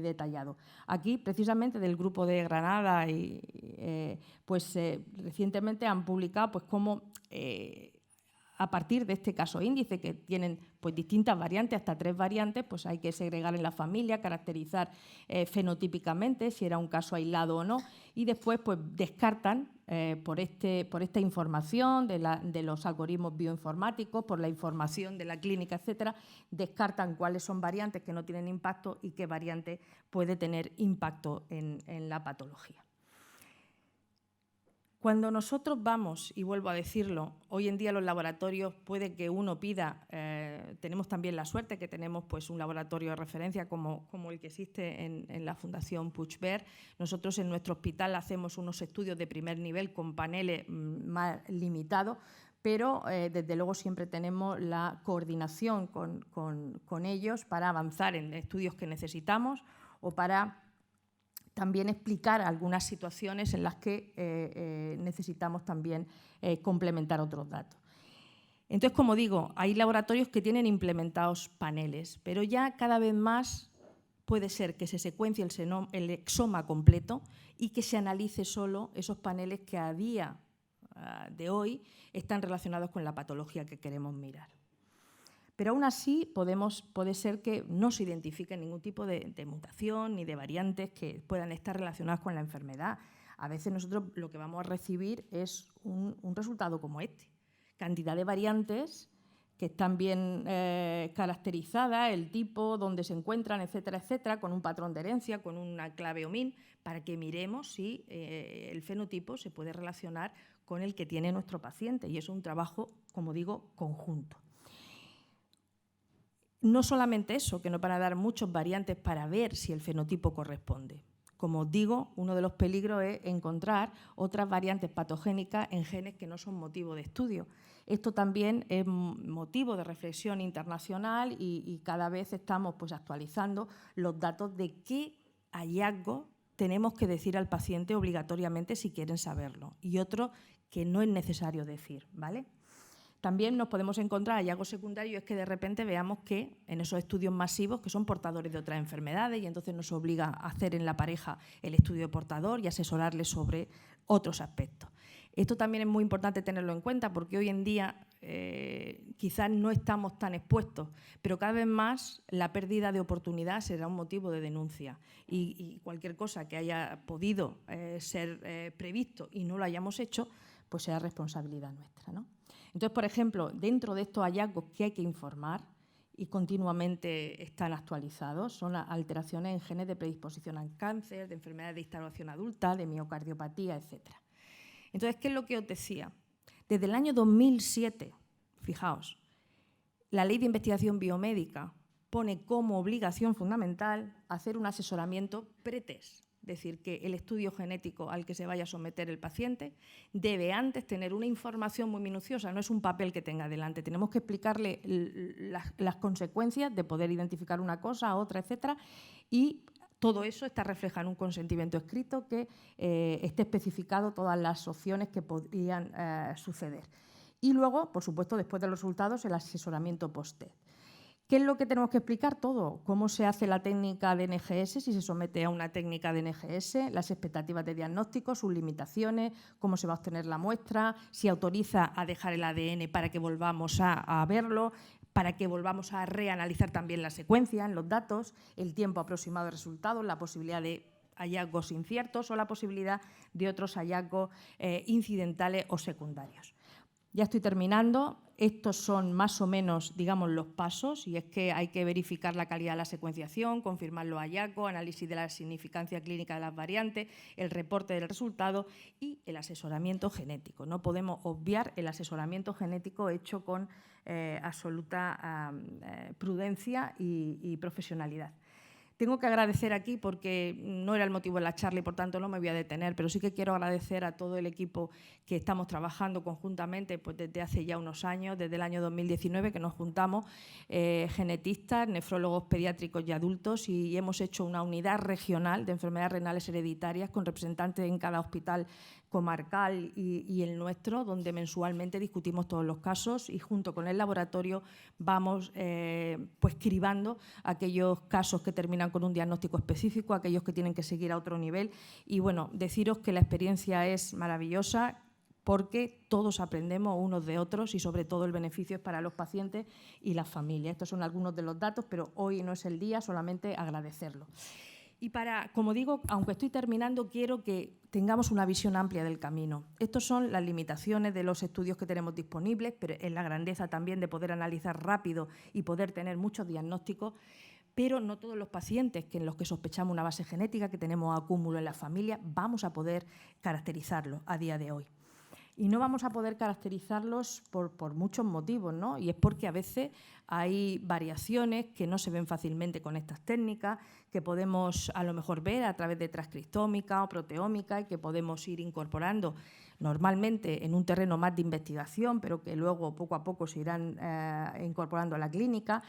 detallado. Aquí, precisamente, del grupo de Granada, recientemente han publicado pues, cómo a partir de este caso índice, que tienen pues, distintas variantes, hasta 3 variantes, pues hay que segregar en la familia, caracterizar fenotípicamente si era un caso aislado o no, y después pues, descartan por esta información de los algoritmos bioinformáticos, por la información de la clínica, etcétera, descartan cuáles son variantes que no tienen impacto y qué variante puede tener impacto en la patología. Cuando nosotros vamos, y vuelvo a decirlo, hoy en día los laboratorios puede que uno pida, tenemos también la suerte que tenemos pues, un laboratorio de referencia como el que existe en la Fundación Puigvert. Nosotros en nuestro hospital hacemos unos estudios de primer nivel con paneles más limitados, pero desde luego siempre tenemos la coordinación con ellos para avanzar en estudios que necesitamos o para también explicar algunas situaciones en las que necesitamos también complementar otros datos. Entonces, como digo, hay laboratorios que tienen implementados paneles, pero ya cada vez más puede ser que se secuencie el exoma completo y que se analice solo esos paneles que a día de hoy están relacionados con la patología que queremos mirar. Pero aún así puede ser que no se identifique ningún tipo de mutación ni de variantes que puedan estar relacionadas con la enfermedad. A veces nosotros lo que vamos a recibir es un resultado como este. Cantidad de variantes que están bien caracterizadas, el tipo, dónde se encuentran, etcétera, etcétera, con un patrón de herencia, con una clave OMIN, para que miremos si el fenotipo se puede relacionar con el que tiene nuestro paciente. Y es un trabajo, como digo, conjunto. No solamente eso, que nos van a dar muchas variantes para ver si el fenotipo corresponde. Como os digo, uno de los peligros es encontrar otras variantes patogénicas en genes que no son motivo de estudio. Esto también es motivo de reflexión internacional y cada vez estamos pues, actualizando los datos de qué hallazgos tenemos que decir al paciente obligatoriamente si quieren saberlo y otro que no es necesario decir, ¿vale? También nos podemos encontrar hallazgos secundarios, es que de repente veamos que en esos estudios masivos que son portadores de otras enfermedades y entonces nos obliga a hacer en la pareja el estudio portador y asesorarles sobre otros aspectos. Esto también es muy importante tenerlo en cuenta porque hoy en día quizás no estamos tan expuestos, pero cada vez más la pérdida de oportunidad será un motivo de denuncia y cualquier cosa que haya podido ser previsto y no lo hayamos hecho, pues será responsabilidad nuestra, ¿no? Entonces, por ejemplo, dentro de estos hallazgos que hay que informar y continuamente están actualizados, son las alteraciones en genes de predisposición al cáncer, de enfermedades de instalación adulta, de miocardiopatía, etc. Entonces, ¿qué es lo que os decía? Desde el año 2007, fijaos, la Ley de Investigación Biomédica pone como obligación fundamental hacer un asesoramiento pretest. Es decir, que el estudio genético al que se vaya a someter el paciente debe antes tener una información muy minuciosa, no es un papel que tenga delante. Tenemos que explicarle las consecuencias de poder identificar una cosa, otra, etcétera, y todo eso está reflejado en un consentimiento escrito que esté especificado todas las opciones que podrían suceder. Y luego, por supuesto, después de los resultados, el asesoramiento post-test. ¿Qué es lo que tenemos que explicar? Todo. Cómo se hace la técnica de NGS, si se somete a una técnica de NGS, las expectativas de diagnóstico, sus limitaciones, cómo se va a obtener la muestra, si autoriza a dejar el ADN para que volvamos a verlo, para que volvamos a reanalizar también la secuencia en los datos, el tiempo aproximado de resultados, la posibilidad de hallazgos inciertos o la posibilidad de otros hallazgos incidentales o secundarios. Ya estoy terminando. Estos son más o menos, digamos, los pasos, y es que hay que verificar la calidad de la secuenciación, confirmar los hallazgos, análisis de la significancia clínica de las variantes, el reporte del resultado y el asesoramiento genético. No podemos obviar el asesoramiento genético hecho con absoluta prudencia y profesionalidad. Tengo que agradecer aquí, porque no era el motivo de la charla y por tanto no me voy a detener, pero sí que quiero agradecer a todo el equipo que estamos trabajando conjuntamente pues desde hace ya unos años, desde el año 2019 que nos juntamos, genetistas, nefrólogos pediátricos y adultos, y hemos hecho una unidad regional de enfermedades renales hereditarias con representantes en cada hospital comarcal y el nuestro, donde mensualmente discutimos todos los casos y junto con el laboratorio vamos pues cribando aquellos casos que terminan con un diagnóstico específico, aquellos que tienen que seguir a otro nivel. Y bueno, deciros que la experiencia es maravillosa porque todos aprendemos unos de otros y sobre todo el beneficio es para los pacientes y las familias. Estos son algunos de los datos, pero hoy no es el día, solamente agradecerlo. Y como digo, aunque estoy terminando, quiero que tengamos una visión amplia del camino. Estas son las limitaciones de los estudios que tenemos disponibles, pero es la grandeza también de poder analizar rápido y poder tener muchos diagnósticos, pero no todos los pacientes en los que sospechamos una base genética, que tenemos acúmulo en la familia, vamos a poder caracterizarlos a día de hoy. Y no vamos a poder caracterizarlos por muchos motivos, ¿no? Y es porque a veces hay variaciones que no se ven fácilmente con estas técnicas, que podemos a lo mejor ver a través de transcriptómica o proteómica y que podemos ir incorporando normalmente en un terreno más de investigación, pero que luego poco a poco se irán incorporando a la clínica.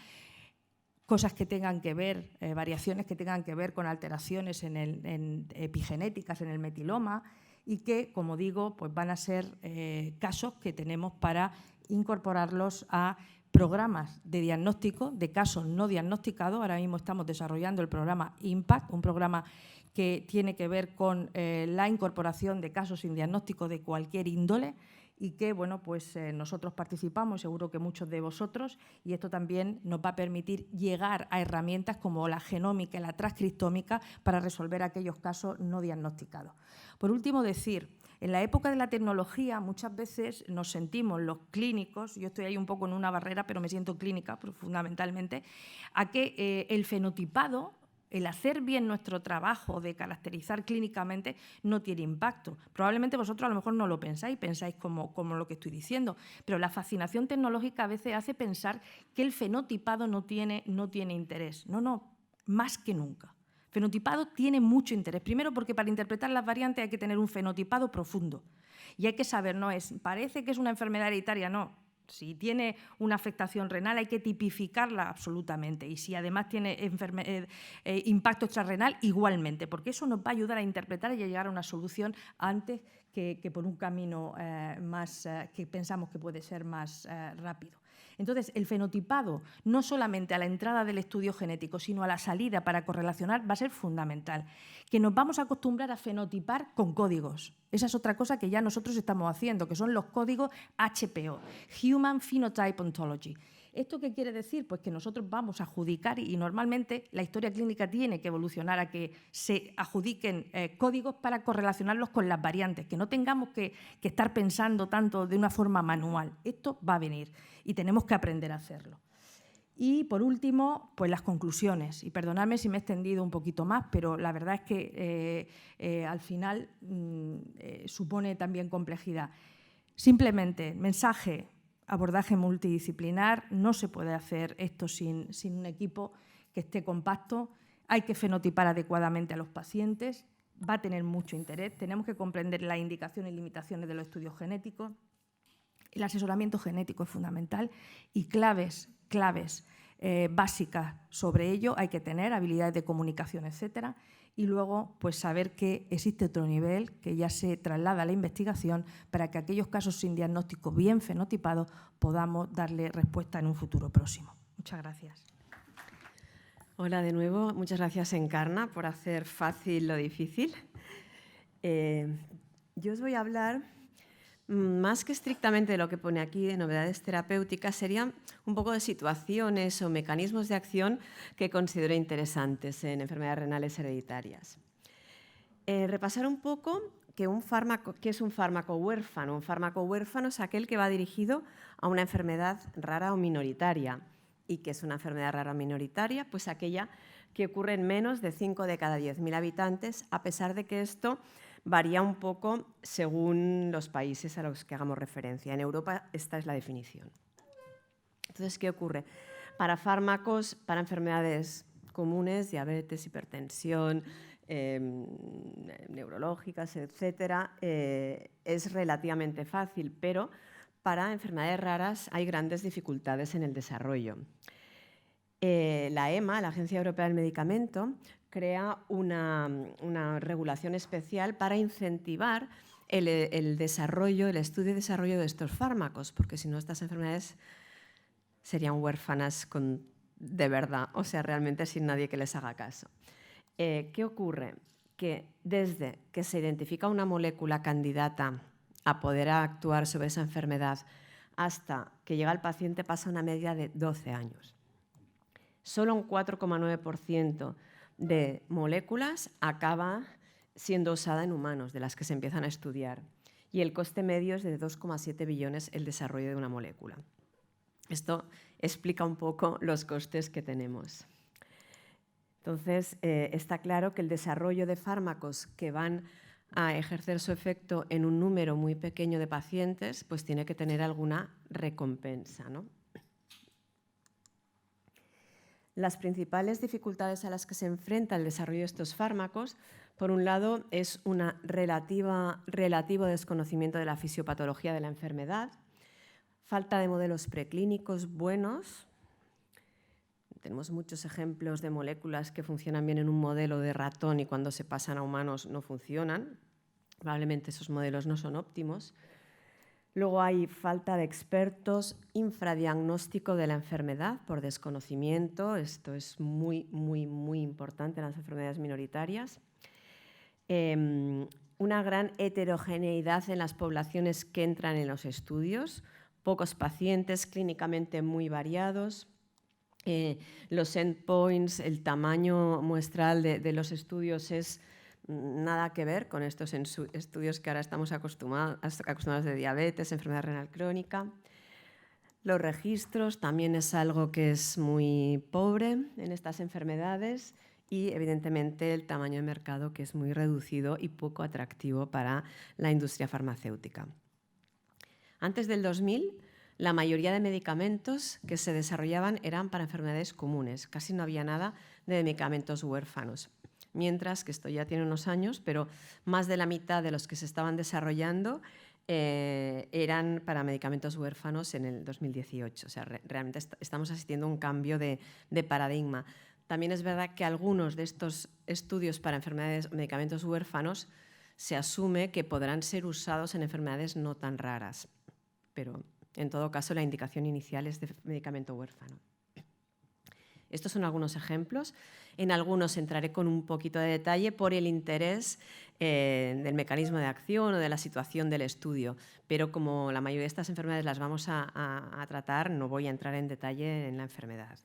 Cosas que tengan que ver, variaciones que tengan que ver con alteraciones en epigenéticas en el metiloma, y que, como digo, pues van a ser casos que tenemos para incorporarlos a programas de diagnóstico de casos no diagnosticados. Ahora mismo estamos desarrollando el programa IMPACT, un programa que tiene que ver con la incorporación de casos sin diagnóstico de cualquier índole, y que bueno, pues nosotros participamos, seguro que muchos de vosotros, y esto también nos va a permitir llegar a herramientas como la genómica y la transcriptómica para resolver aquellos casos no diagnosticados. Por último, decir, en la época de la tecnología muchas veces nos sentimos los clínicos, yo estoy ahí un poco en una barrera, pero me siento clínica fundamentalmente, a que el fenotipado, el hacer bien nuestro trabajo de caracterizar clínicamente no tiene impacto. Probablemente vosotros a lo mejor no lo pensáis como lo que estoy diciendo, pero la fascinación tecnológica a veces hace pensar que el fenotipado no tiene interés. No, más que nunca. El fenotipado tiene mucho interés. Primero porque para interpretar las variantes hay que tener un fenotipado profundo y hay que saber, parece que es una enfermedad hereditaria, no. Si tiene una afectación renal hay que tipificarla absolutamente, y si además tiene impacto extrarrenal igualmente, porque eso nos va a ayudar a interpretar y a llegar a una solución antes que por un camino que pensamos que puede ser más rápido. Entonces, el fenotipado, no solamente a la entrada del estudio genético, sino a la salida para correlacionar, va a ser fundamental. Que nos vamos a acostumbrar a fenotipar con códigos. Esa es otra cosa que ya nosotros estamos haciendo, que son los códigos HPO, Human Phenotype Ontology. ¿Esto qué quiere decir? Pues que nosotros vamos a adjudicar, y normalmente la historia clínica tiene que evolucionar a que se adjudiquen códigos para correlacionarlos con las variantes, que no tengamos que estar pensando tanto de una forma manual. Esto va a venir y tenemos que aprender a hacerlo. Y, por último, pues las conclusiones. Y perdonadme si me he extendido un poquito más, pero la verdad es que al final supone también complejidad. Simplemente, mensaje: abordaje multidisciplinar, no se puede hacer esto sin un equipo que esté compacto, hay que fenotipar adecuadamente a los pacientes, va a tener mucho interés, tenemos que comprender las indicaciones y limitaciones de los estudios genéticos, el asesoramiento genético es fundamental y claves básicas sobre ello hay que tener, habilidades de comunicación, etcétera. Y luego, pues saber que existe otro nivel que ya se traslada a la investigación para que aquellos casos sin diagnóstico bien fenotipados podamos darle respuesta en un futuro próximo. Muchas gracias. Hola de nuevo, muchas gracias Encarna por hacer fácil lo difícil. Yo os voy a hablar, más que estrictamente de lo que pone aquí de novedades terapéuticas, serían un poco de situaciones o mecanismos de acción que considero interesantes en enfermedades renales hereditarias. Repasar un poco qué es un fármaco huérfano. Un fármaco huérfano es aquel que va dirigido a una enfermedad rara o minoritaria. ¿Y qué es una enfermedad rara o minoritaria? Pues aquella que ocurre en menos de 5 de cada 10.000 habitantes, a pesar de que esto varía un poco según los países a los que hagamos referencia. En Europa esta es la definición. Entonces, ¿qué ocurre? Para fármacos, para enfermedades comunes, diabetes, hipertensión, neurológicas, etcétera, es relativamente fácil, pero para enfermedades raras hay grandes dificultades en el desarrollo. La EMA, la Agencia Europea del Medicamento, crea una regulación especial para incentivar el desarrollo, el estudio y desarrollo de estos fármacos, porque si no estas enfermedades serían huérfanas de verdad, o sea, realmente sin nadie que les haga caso. ¿Qué ocurre? Que desde que se identifica una molécula candidata a poder actuar sobre esa enfermedad hasta que llega al paciente pasa una media de 12 años. Solo un 4,9% de moléculas acaba siendo usada en humanos, de las que se empiezan a estudiar, y el coste medio es de 2,7 billones el desarrollo de una molécula. Esto explica un poco los costes que tenemos. Entonces, está claro que el desarrollo de fármacos que van a ejercer su efecto en un número muy pequeño de pacientes, pues tiene que tener alguna recompensa, ¿no? Las principales dificultades a las que se enfrenta el desarrollo de estos fármacos, por un lado, es un relativo desconocimiento de la fisiopatología de la enfermedad, falta de modelos preclínicos buenos. Tenemos muchos ejemplos de moléculas que funcionan bien en un modelo de ratón y cuando se pasan a humanos no funcionan. Probablemente esos modelos no son óptimos. Luego hay falta de expertos, infradiagnóstico de la enfermedad por desconocimiento. Esto es muy, muy, muy importante en las enfermedades minoritarias. Una gran heterogeneidad en las poblaciones que entran en los estudios. Pocos pacientes, clínicamente muy variados. Los endpoints, el tamaño muestral de los estudios es nada que ver con estos estudios que ahora estamos acostumbrados de diabetes, enfermedad renal crónica. Los registros también es algo que es muy pobre en estas enfermedades y, evidentemente, el tamaño de mercado que es muy reducido y poco atractivo para la industria farmacéutica. Antes del 2000, la mayoría de medicamentos que se desarrollaban eran para enfermedades comunes. Casi no había nada de medicamentos huérfanos. Mientras que esto ya tiene unos años, pero más de la mitad de los que se estaban desarrollando eran para medicamentos huérfanos en el 2018. O sea, realmente estamos asistiendo a un cambio de paradigma. También es verdad que algunos de estos estudios para enfermedades, medicamentos huérfanos se asume que podrán ser usados en enfermedades no tan raras, pero en todo caso la indicación inicial es de medicamento huérfano. Estos son algunos ejemplos. En algunos entraré con un poquito de detalle por el interés del mecanismo de acción o de la situación del estudio, pero como la mayoría de estas enfermedades las vamos a tratar, no voy a entrar en detalle en la enfermedad.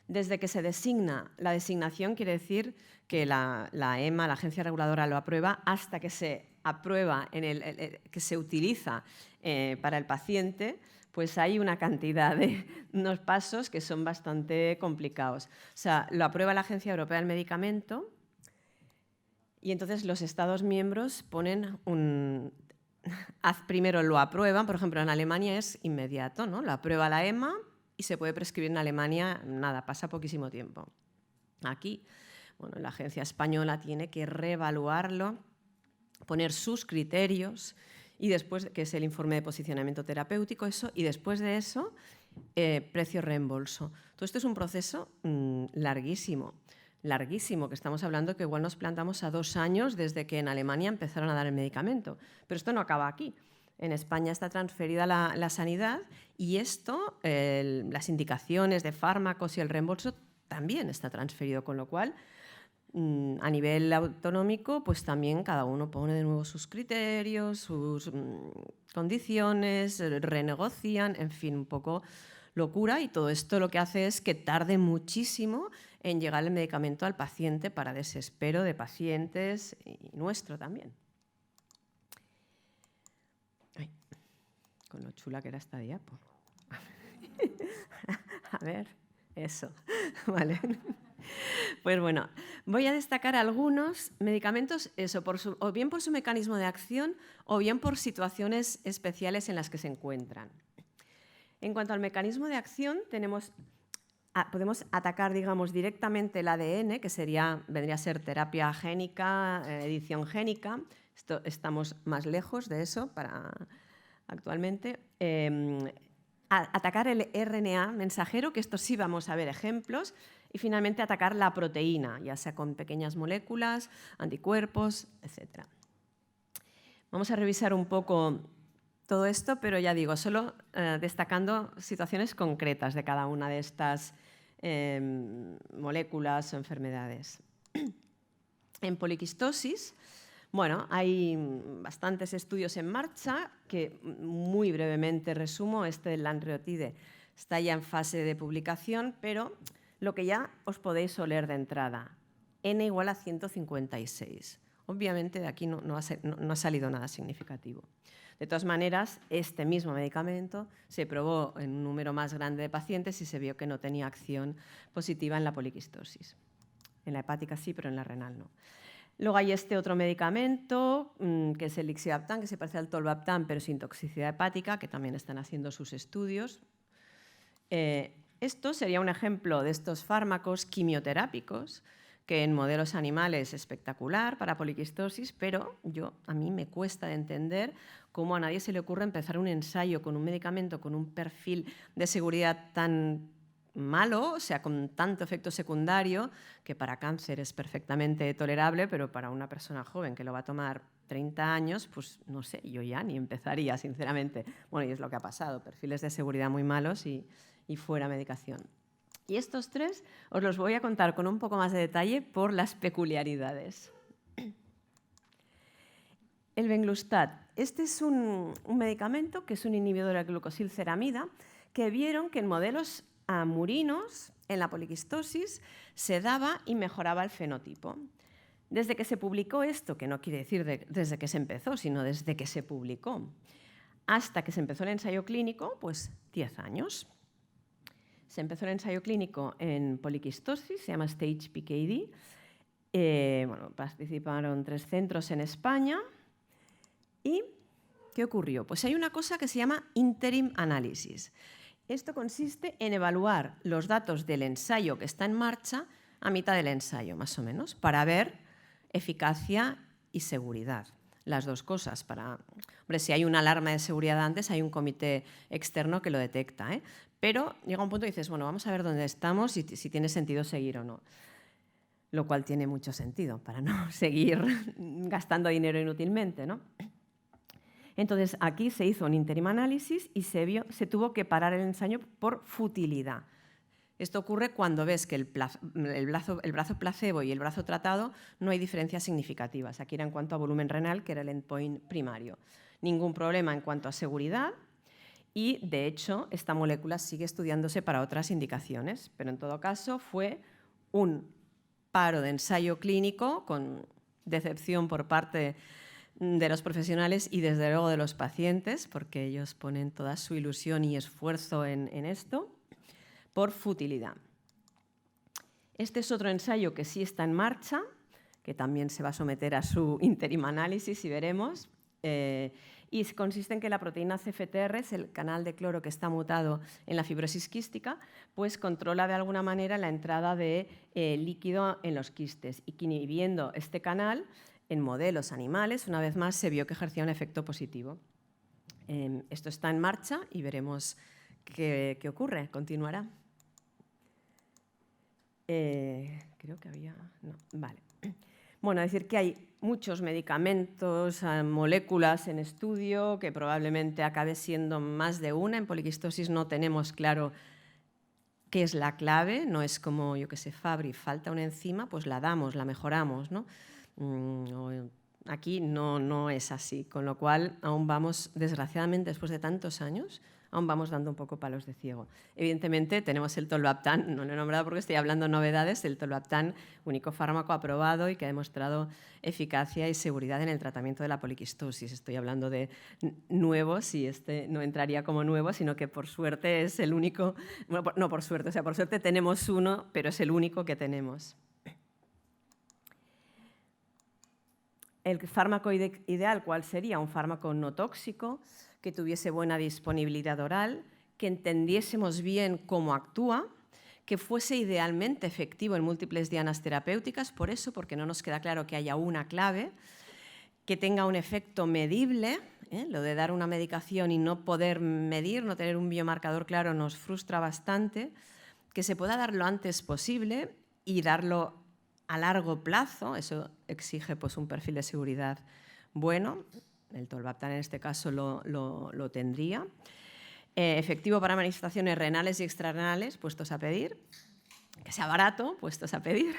Desde que se designa, la designación quiere decir que la EMA, la agencia reguladora, lo aprueba, hasta que se aprueba, que se utiliza para el paciente, pues hay una cantidad de unos pasos que son bastante complicados. O sea, lo aprueba la Agencia Europea del Medicamento y entonces los Estados miembros ponen primero lo aprueban, por ejemplo, en Alemania es inmediato, ¿no? Lo aprueba la EMA y se puede prescribir en Alemania, nada, pasa poquísimo tiempo. Aquí, bueno, la agencia española tiene que reevaluarlo, poner sus criterios, y después, que es el informe de posicionamiento terapéutico, eso, y después de eso, precio-reembolso. Todo esto es un proceso larguísimo, que estamos hablando que igual nos plantamos a 2 años desde que en Alemania empezaron a dar el medicamento. Pero esto no acaba aquí. En España está transferida la sanidad y esto, las indicaciones de fármacos y el reembolso también está transferido, con lo cual a nivel autonómico, pues también cada uno pone de nuevo sus criterios, sus condiciones, renegocian, en fin, un poco locura, y todo esto lo que hace es que tarde muchísimo en llegar el medicamento al paciente, para desespero de pacientes y nuestro también. Ay, con lo chula que era esta diapo. A ver, eso, vale. Pues bueno, voy a destacar algunos medicamentos, eso, o bien por su mecanismo de acción o bien por situaciones especiales en las que se encuentran. En cuanto al mecanismo de acción, podemos atacar, digamos, directamente el ADN, que vendría a ser terapia génica, edición génica. Estamos más lejos de eso actualmente. Atacar el RNA mensajero, que esto sí vamos a ver ejemplos. Y finalmente atacar la proteína, ya sea con pequeñas moléculas, anticuerpos, etc. Vamos a revisar un poco todo esto, pero ya digo, solo destacando situaciones concretas de cada una de estas moléculas o enfermedades. En poliquistosis, bueno, hay bastantes estudios en marcha que muy brevemente resumo. Este del lanreotide está ya en fase de publicación, pero lo que ya os podéis oler de entrada, N igual a 156. Obviamente de aquí no ha salido nada significativo. De todas maneras, este mismo medicamento se probó en un número más grande de pacientes y se vio que no tenía acción positiva en la poliquistosis. En la hepática sí, pero en la renal no. Luego hay este otro medicamento, que es el Lixiaptan, que se parece al Tolvaptan, pero sin toxicidad hepática, que también están haciendo sus estudios. Esto sería un ejemplo de estos fármacos quimioterápicos que en modelos animales es espectacular para poliquistosis, pero a mí me cuesta de entender cómo a nadie se le ocurre empezar un ensayo con un medicamento con un perfil de seguridad tan malo, o sea, con tanto efecto secundario, que para cáncer es perfectamente tolerable, pero para una persona joven que lo va a tomar 30 años, pues no sé, yo ya ni empezaría, sinceramente. Bueno, y es lo que ha pasado, perfiles de seguridad muy malos y fuera medicación. Y estos 3 os los voy a contar con un poco más de detalle por las peculiaridades. El Venglustat. Este es un medicamento que es un inhibidor de glucosilceramida, que vieron que en modelos murinos, en la poliquistosis, se daba y mejoraba el fenotipo. Desde que se publicó esto, que no quiere decir desde que se empezó, sino desde que se publicó, hasta que se empezó el ensayo clínico, pues 10 años. Se empezó el ensayo clínico en poliquistosis, se llama Stage PKD. Bueno, participaron 3 centros en España. ¿Y qué ocurrió? Pues hay una cosa que se llama interim analysis. Esto consiste en evaluar los datos del ensayo que está en marcha a mitad del ensayo, más o menos, para ver eficacia y seguridad. Las dos cosas. Hombre, si hay una alarma de seguridad antes, hay un comité externo que lo detecta, Pero llega un punto y dices, bueno, vamos a ver dónde estamos y si tiene sentido seguir o no. lo cual tiene mucho sentido para no seguir gastando dinero inútilmente, ¿no? Entonces, aquí se hizo un interim análisis y se tuvo que parar el ensayo por futilidad. Esto ocurre cuando ves que el brazo placebo y el brazo tratado no hay diferencias significativas. Aquí era en cuanto a volumen renal, que era el endpoint primario. Ningún problema en cuanto a seguridad y, de hecho, esta molécula sigue estudiándose para otras indicaciones, pero en todo caso fue un paro de ensayo clínico con decepción por parte de los profesionales y, desde luego, de los pacientes, porque ellos ponen toda su ilusión y esfuerzo en esto, por futilidad. Este es otro ensayo que sí está en marcha, que también se va a someter a su interim análisis y veremos. Y consiste en que la proteína CFTR, es el canal de cloro que está mutado en la fibrosis quística, pues controla de alguna manera la entrada de líquido en los quistes. Y inhibiendo este canal, en modelos animales, una vez más, se vio que ejercía un efecto positivo. Esto está en marcha y veremos qué ocurre. Continuará. Creo que había... No, vale. Bueno, decir que hay muchos medicamentos, moléculas en estudio, que probablemente acabe siendo más de una. En poliquistosis no tenemos claro qué es la clave, no es como, yo que sé, Fabry, falta una enzima, pues la damos, la mejoramos, ¿no? Aquí no es así, con lo cual aún vamos, desgraciadamente, después de tantos años, aún vamos dando un poco palos de ciego. Evidentemente tenemos el tolvaptán, no lo he nombrado porque estoy hablando de novedades, el tolvaptán, único fármaco aprobado y que ha demostrado eficacia y seguridad en el tratamiento de la poliquistosis. Estoy hablando de nuevos y este no entraría como nuevo, sino que por suerte es el único, bueno, no por suerte, o sea, por suerte tenemos uno, pero es el único que tenemos. El fármaco ideal, ¿cuál sería? Un fármaco no tóxico, que tuviese buena disponibilidad oral, que entendiésemos bien cómo actúa, que fuese idealmente efectivo en múltiples dianas terapéuticas, por eso, porque no nos queda claro que haya una clave, que tenga un efecto medible, lo de dar una medicación y no poder medir, no tener un biomarcador claro, nos frustra bastante, que se pueda dar lo antes posible y darlo a largo plazo, eso exige pues, un perfil de seguridad bueno. El tolvaptán en este caso lo tendría. Efectivo para manifestaciones renales y extrarrenales, puestos a pedir. Que sea barato, puestos a pedir.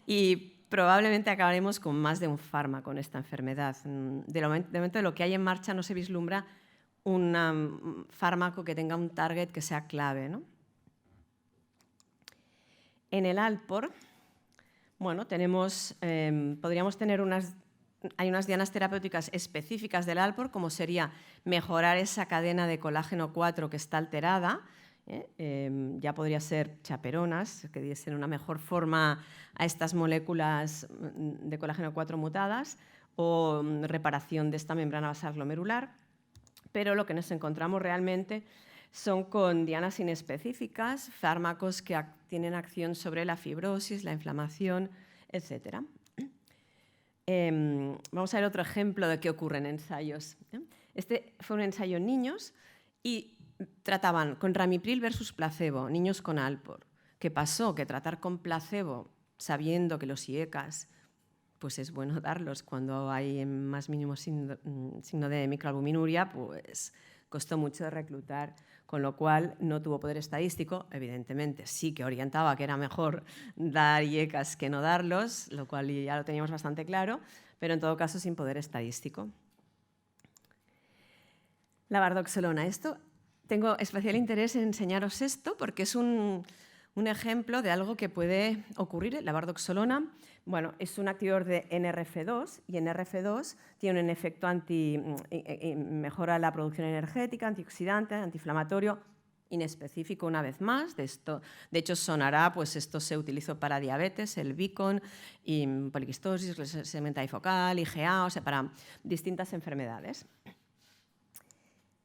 Y probablemente acabaremos con más de un fármaco en esta enfermedad. De momento de lo que hay en marcha no se vislumbra un fármaco que tenga un target que sea clave, ¿no? En el Alpor, bueno, podríamos tener hay unas dianas terapéuticas específicas del Alpor, como sería mejorar esa cadena de colágeno 4 que está alterada. Ya podría ser chaperonas, que diesen una mejor forma a estas moléculas de colágeno 4 mutadas, o reparación de esta membrana basal glomerular. Pero lo que nos encontramos realmente son con dianas inespecíficas, fármacos que tienen acción sobre la fibrosis, la inflamación, etc. Vamos a ver otro ejemplo de qué ocurre en ensayos. Este fue un ensayo en niños y trataban con ramipril versus placebo, niños con Alpor. ¿Qué pasó? Que tratar con placebo, sabiendo que los IECAs pues es bueno darlos cuando hay más mínimo signo de microalbuminuria, pues costó mucho de reclutar, con lo cual no tuvo poder estadístico. Evidentemente sí que orientaba que era mejor dar IECAs que no darlos, lo cual ya lo teníamos bastante claro, pero en todo caso sin poder estadístico. La bardoxolona. Tengo especial interés en enseñaros esto porque es un ejemplo de algo que puede ocurrir. La bardoxolona, bueno, es un activador de NRF2 y NRF2 tiene un efecto mejora la producción energética, antioxidante, antiinflamatorio, inespecífico una vez más. De hecho, sonará, pues esto se utilizó para diabetes, el Vicon, y poliquistosis, segmenta bifocal, IgA, o sea, para distintas enfermedades.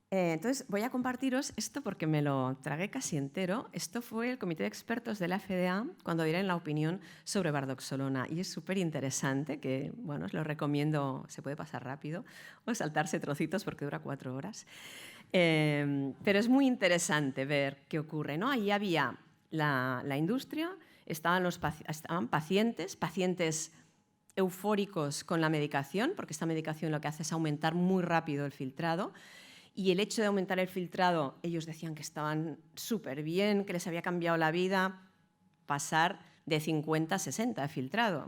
Entonces, voy a compartiros esto porque me lo tragué casi entero. Esto fue el comité de expertos de la FDA cuando dieron la opinión sobre bardoxolona y es súper interesante, que bueno, os lo recomiendo, se puede pasar rápido o saltarse trocitos porque dura 4 horas. Pero es muy interesante ver qué ocurre, ¿no? Ahí había la industria, estaban pacientes eufóricos con la medicación, porque esta medicación lo que hace es aumentar muy rápido el filtrado, y el hecho de aumentar el filtrado, ellos decían que estaban súper bien, que les había cambiado la vida, pasar de 50 a 60 de filtrado,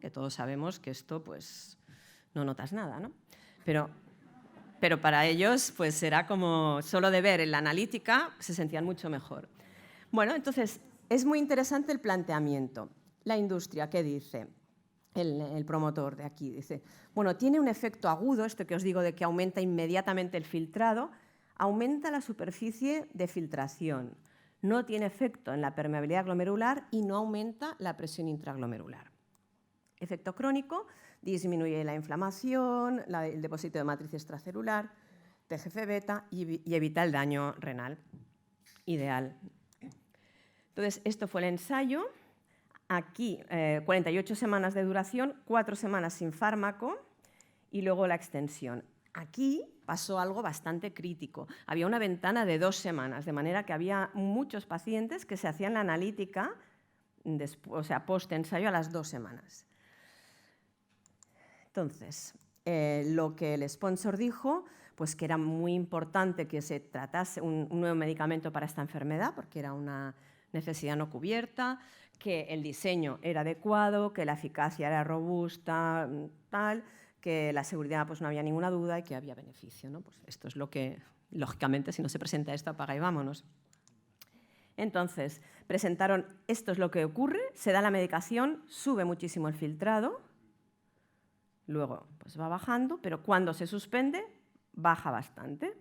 que todos sabemos que esto pues no notas nada, ¿no? Pero para ellos pues era como solo de ver en la analítica se sentían mucho mejor. Bueno, entonces es muy interesante el planteamiento. La industria, ¿qué dice? El promotor de aquí dice, bueno, tiene un efecto agudo, esto que os digo de que aumenta inmediatamente el filtrado, aumenta la superficie de filtración, no tiene efecto en la permeabilidad glomerular y no aumenta la presión intraglomerular. Efecto crónico, disminuye la inflamación, el depósito de matriz extracelular, TGF-beta y evita el daño renal. Ideal. Entonces, esto fue el ensayo. Aquí, 48 semanas de duración, 4 semanas sin fármaco y luego la extensión. Aquí pasó algo bastante crítico. Había una ventana de 2 semanas, de manera que había muchos pacientes que se hacían la analítica, post-ensayo a las 2 semanas. Entonces, lo que el sponsor dijo, pues que era muy importante que se tratase un nuevo medicamento para esta enfermedad, porque era una necesidad no cubierta, que el diseño era adecuado, que la eficacia era robusta, tal, que la seguridad pues no había ninguna duda y que había beneficio, ¿no? Pues esto es lo que, lógicamente, si no se presenta esto, apaga y vámonos. Entonces, presentaron, esto es lo que ocurre, se da la medicación, sube muchísimo el filtrado, luego pues va bajando, pero cuando se suspende, baja bastante.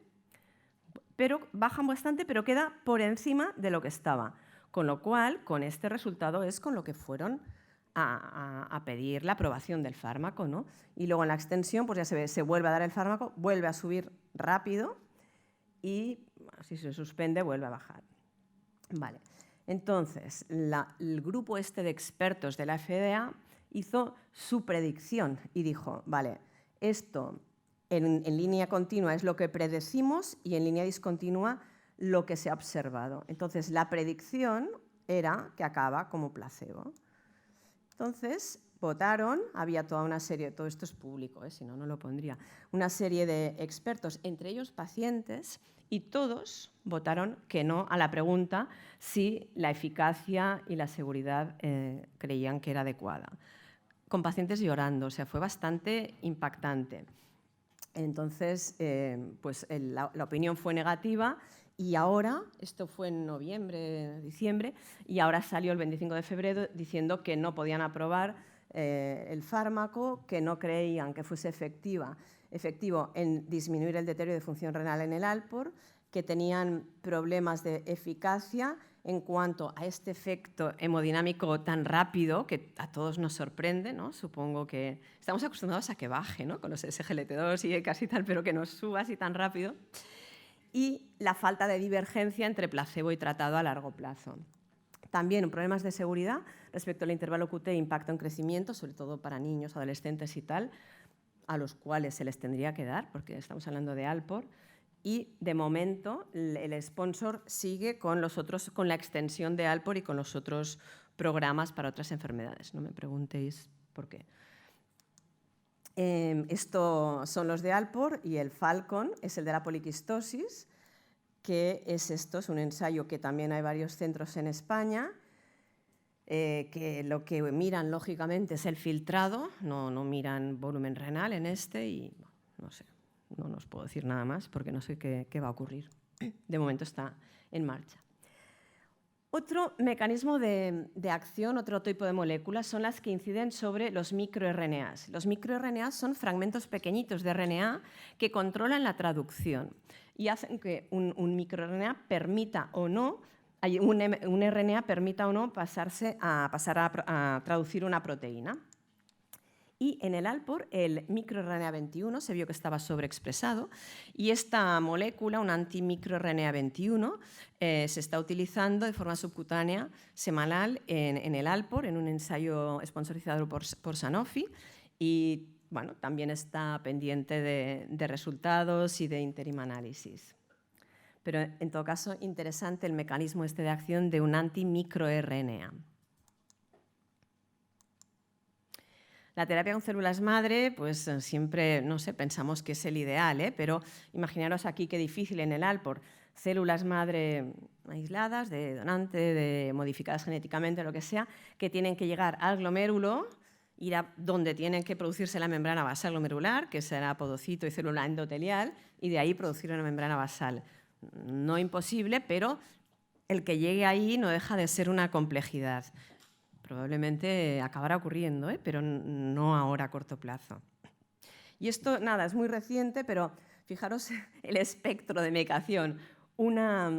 Baja bastante, pero queda por encima de lo que estaba. Con lo cual, con este resultado es con lo que fueron a pedir la aprobación del fármaco, ¿no? Y luego en la extensión, pues ya se ve, se vuelve a dar el fármaco, vuelve a subir rápido y si se suspende, vuelve a bajar. Vale. Entonces, el grupo este de expertos de la FDA hizo su predicción y dijo, vale, esto en línea continua es lo que predecimos y en línea discontinua lo que se ha observado. Entonces, la predicción era que acaba como placebo. Entonces, votaron, había toda una serie, todo esto es público, si no, no lo pondría, una serie de expertos, entre ellos pacientes, y todos votaron que no a la pregunta si la eficacia y la seguridad creían que era adecuada. Con pacientes llorando, o sea, fue bastante impactante. Entonces, pues la opinión fue negativa y ahora, esto fue en noviembre, diciembre, y ahora salió el 25 de febrero diciendo que no podían aprobar el fármaco, que no creían que fuese efectivo en disminuir el deterioro de función renal en el Alpor, que tenían problemas de eficacia en cuanto a este efecto hemodinámico tan rápido que a todos nos sorprende, ¿no? Supongo que estamos acostumbrados a que baje, ¿no? Con los SGLT2 y casi tal, pero que no suba así tan rápido. Y la falta de divergencia entre placebo y tratado a largo plazo. También problemas de seguridad respecto al intervalo QT e impacto en crecimiento, sobre todo para niños, adolescentes y tal, a los cuales se les tendría que dar, porque estamos hablando de Alpor. Y, de momento, el sponsor sigue con la extensión de Alpor y con los otros programas para otras enfermedades. No me preguntéis por qué. Estos son los de Alpor y el Falcon es el de la poliquistosis, que es un ensayo que también hay varios centros en España, que lo que miran, lógicamente, es el filtrado, no miran volumen renal en este y no sé. No os puedo decir nada más porque no sé qué va a ocurrir. De momento está en marcha. Otro mecanismo de acción, otro tipo de moléculas, son las que inciden sobre los microRNAs. Los microRNAs son fragmentos pequeñitos de RNA que controlan la traducción y hacen que un microRNA permita o no, un RNA permita o no pasar a traducir una proteína. Y en el Alpor, el microRNA 21 se vio que estaba sobreexpresado y esta molécula, un antimicroRNA 21, se está utilizando de forma subcutánea semanal en el Alpor, en un ensayo sponsorizado por Sanofi y bueno, también está pendiente de resultados y de interim análisis. Pero en todo caso, interesante el mecanismo de acción de un antimicroRNA. La terapia con células madre, pues siempre, no sé, pensamos que es el ideal, pero imaginaros aquí qué difícil en el Alpor. Células madre aisladas, de donante, de modificadas genéticamente, lo que sea, que tienen que llegar al glomérulo, ir a donde tienen que producirse la membrana basal glomerular, que será podocito y célula endotelial, y de ahí producir una membrana basal. No imposible, pero el que llegue ahí no deja de ser una complejidad. Probablemente acabará ocurriendo, pero no ahora a corto plazo. Y esto, nada, es muy reciente, pero fijaros el espectro de medicación. Una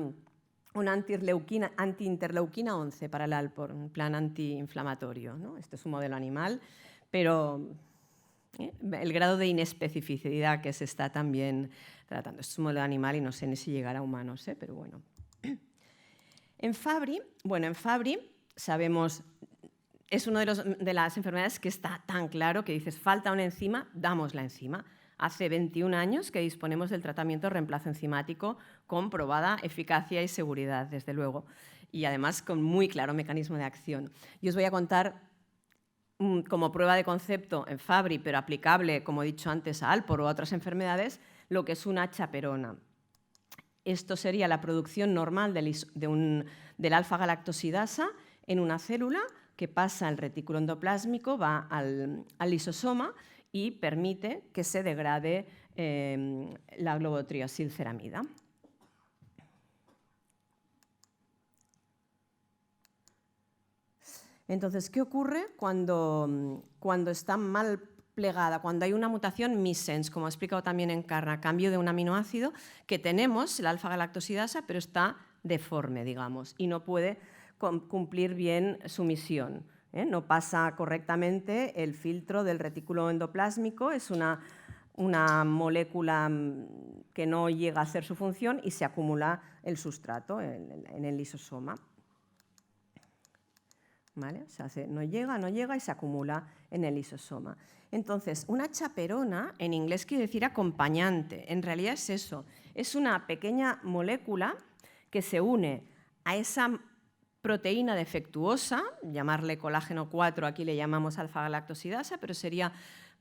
antiinterleuquina 11 para el Alpor, un plan antiinflamatorio, ¿no? Este es un modelo animal, pero el grado de inespecificidad que se está también tratando. Esto es un modelo animal y no sé ni si llegará a humanos, pero bueno. En Fabry sabemos, es una de las enfermedades que está tan claro que dices, falta una enzima, damos la enzima. Hace 21 años que disponemos del tratamiento de reemplazo enzimático con probada eficacia y seguridad, desde luego, y además con muy claro mecanismo de acción. Y os voy a contar como prueba de concepto en Fabry, pero aplicable, como he dicho antes, a Alpor o a otras enfermedades, lo que es una chaperona. Esto sería la producción normal del alfa-galactosidasa en una célula que pasa al retículo endoplásmico, va al lisosoma y permite que se degrade la globotriosilceramida. Entonces, ¿qué ocurre cuando está mal plegada, cuando hay una mutación missense, como he explicado también en Carna, cambio de un aminoácido que tenemos, el alfa-galactosidasa, pero está deforme, digamos, y no puede cumplir bien su misión, no pasa correctamente el filtro del retículo endoplásmico, es una molécula que no llega a hacer su función y se acumula el sustrato en el lisosoma. ¿Vale? O sea, no llega y se acumula en el lisosoma. Entonces, una chaperona en inglés quiere decir acompañante. En realidad es eso, es una pequeña molécula que se une a esa proteína defectuosa, llamarle colágeno 4, aquí le llamamos alfa-galactosidasa, pero sería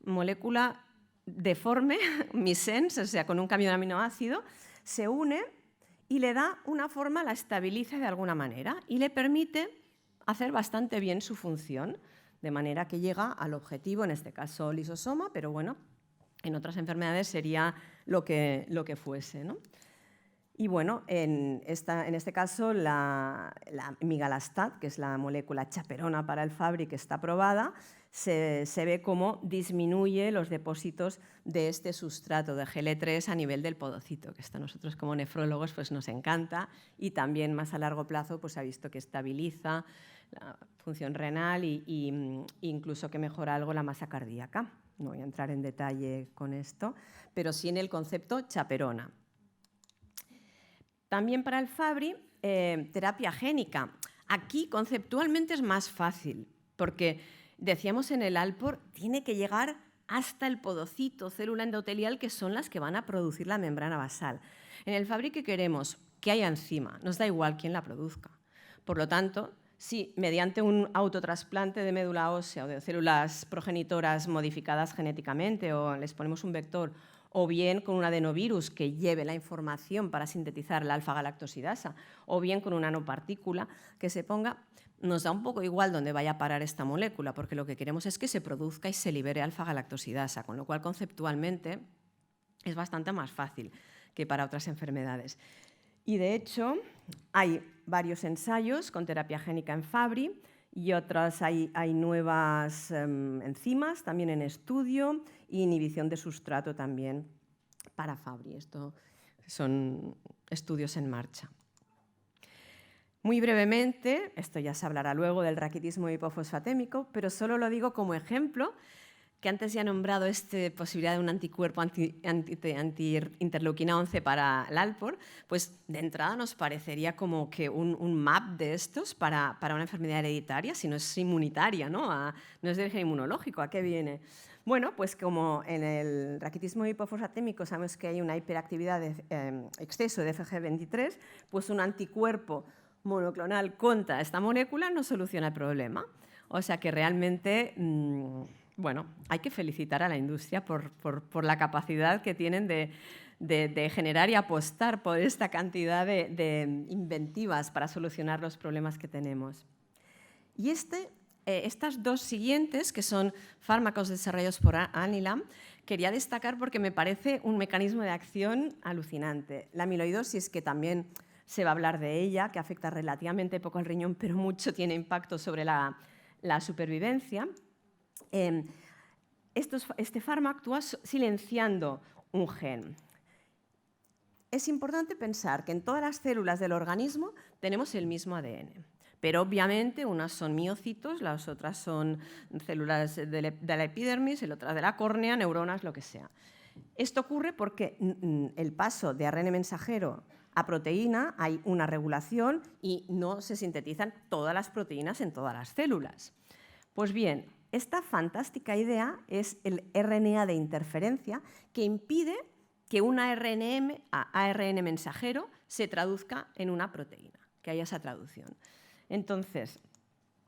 molécula deforme, missense, o sea, con un cambio de aminoácido, se une y le da una forma, la estabiliza de alguna manera y le permite hacer bastante bien su función, de manera que llega al objetivo, en este caso lisosoma, pero bueno, en otras enfermedades sería lo que fuese, ¿no? Y bueno, en este caso la migalastat, que es la molécula chaperona para el Fabry que está probada, se ve cómo disminuye los depósitos de este sustrato de GL3 a nivel del podocito, que esto a nosotros como nefrólogos pues nos encanta, y también más a largo plazo pues se ha visto que estabiliza la función renal e incluso que mejora algo la masa cardíaca. No voy a entrar en detalle con esto, pero sí en el concepto chaperona. También para el Fabry, terapia génica. Aquí conceptualmente es más fácil, porque decíamos en el Alpor, tiene que llegar hasta el podocito, célula endotelial, que son las que van a producir la membrana basal. En el Fabry, ¿qué queremos? Que haya enzima, nos da igual quién la produzca. Por lo tanto, si mediante un autotrasplante de médula ósea o de células progenitoras modificadas genéticamente o les ponemos un vector, o bien con un adenovirus que lleve la información para sintetizar la alfa-galactosidasa, o bien con una nanopartícula que se ponga, nos da un poco igual dónde vaya a parar esta molécula, porque lo que queremos es que se produzca y se libere alfa-galactosidasa, con lo cual conceptualmente es bastante más fácil que para otras enfermedades. Y de hecho hay varios ensayos con terapia génica en Fabry y otras hay nuevas enzimas también en estudio e inhibición de sustrato también para Fabry. Esto son estudios en marcha. Muy brevemente, esto ya se hablará luego del raquitismo hipofosfatémico, pero solo lo digo como ejemplo, que antes ya he nombrado esta posibilidad de un anticuerpo anti-interleuquina 11 para el Alpor, pues de entrada nos parecería como que un map de estos para una enfermedad hereditaria, si no es inmunitaria, ¿no? No es de origen inmunológico, ¿a qué viene? Bueno, pues como en el raquitismo hipofosfatémico sabemos que hay una hiperactividad de exceso de FG23, pues un anticuerpo monoclonal contra esta molécula no soluciona el problema. O sea que realmente bueno, hay que felicitar a la industria por la capacidad que tienen de generar y apostar por esta cantidad de inventivas para solucionar los problemas que tenemos. Y estas dos siguientes, que son fármacos desarrollados por Anilam, quería destacar porque me parece un mecanismo de acción alucinante. La amiloidosis, que también se va a hablar de ella, que afecta relativamente poco al riñón, pero mucho tiene impacto sobre la supervivencia. Este fármaco actúa silenciando un gen. Es importante pensar que en todas las células del organismo tenemos el mismo ADN, pero obviamente unas son miocitos, las otras son células de la epidermis, la otra de la córnea, neuronas, lo que sea. Esto ocurre porque el paso de ARN mensajero a proteína hay una regulación y no se sintetizan todas las proteínas en todas las células. Pues bien, esta fantástica idea es el RNA de interferencia que impide que un ARN mensajero se traduzca en una proteína, que haya esa traducción. Entonces,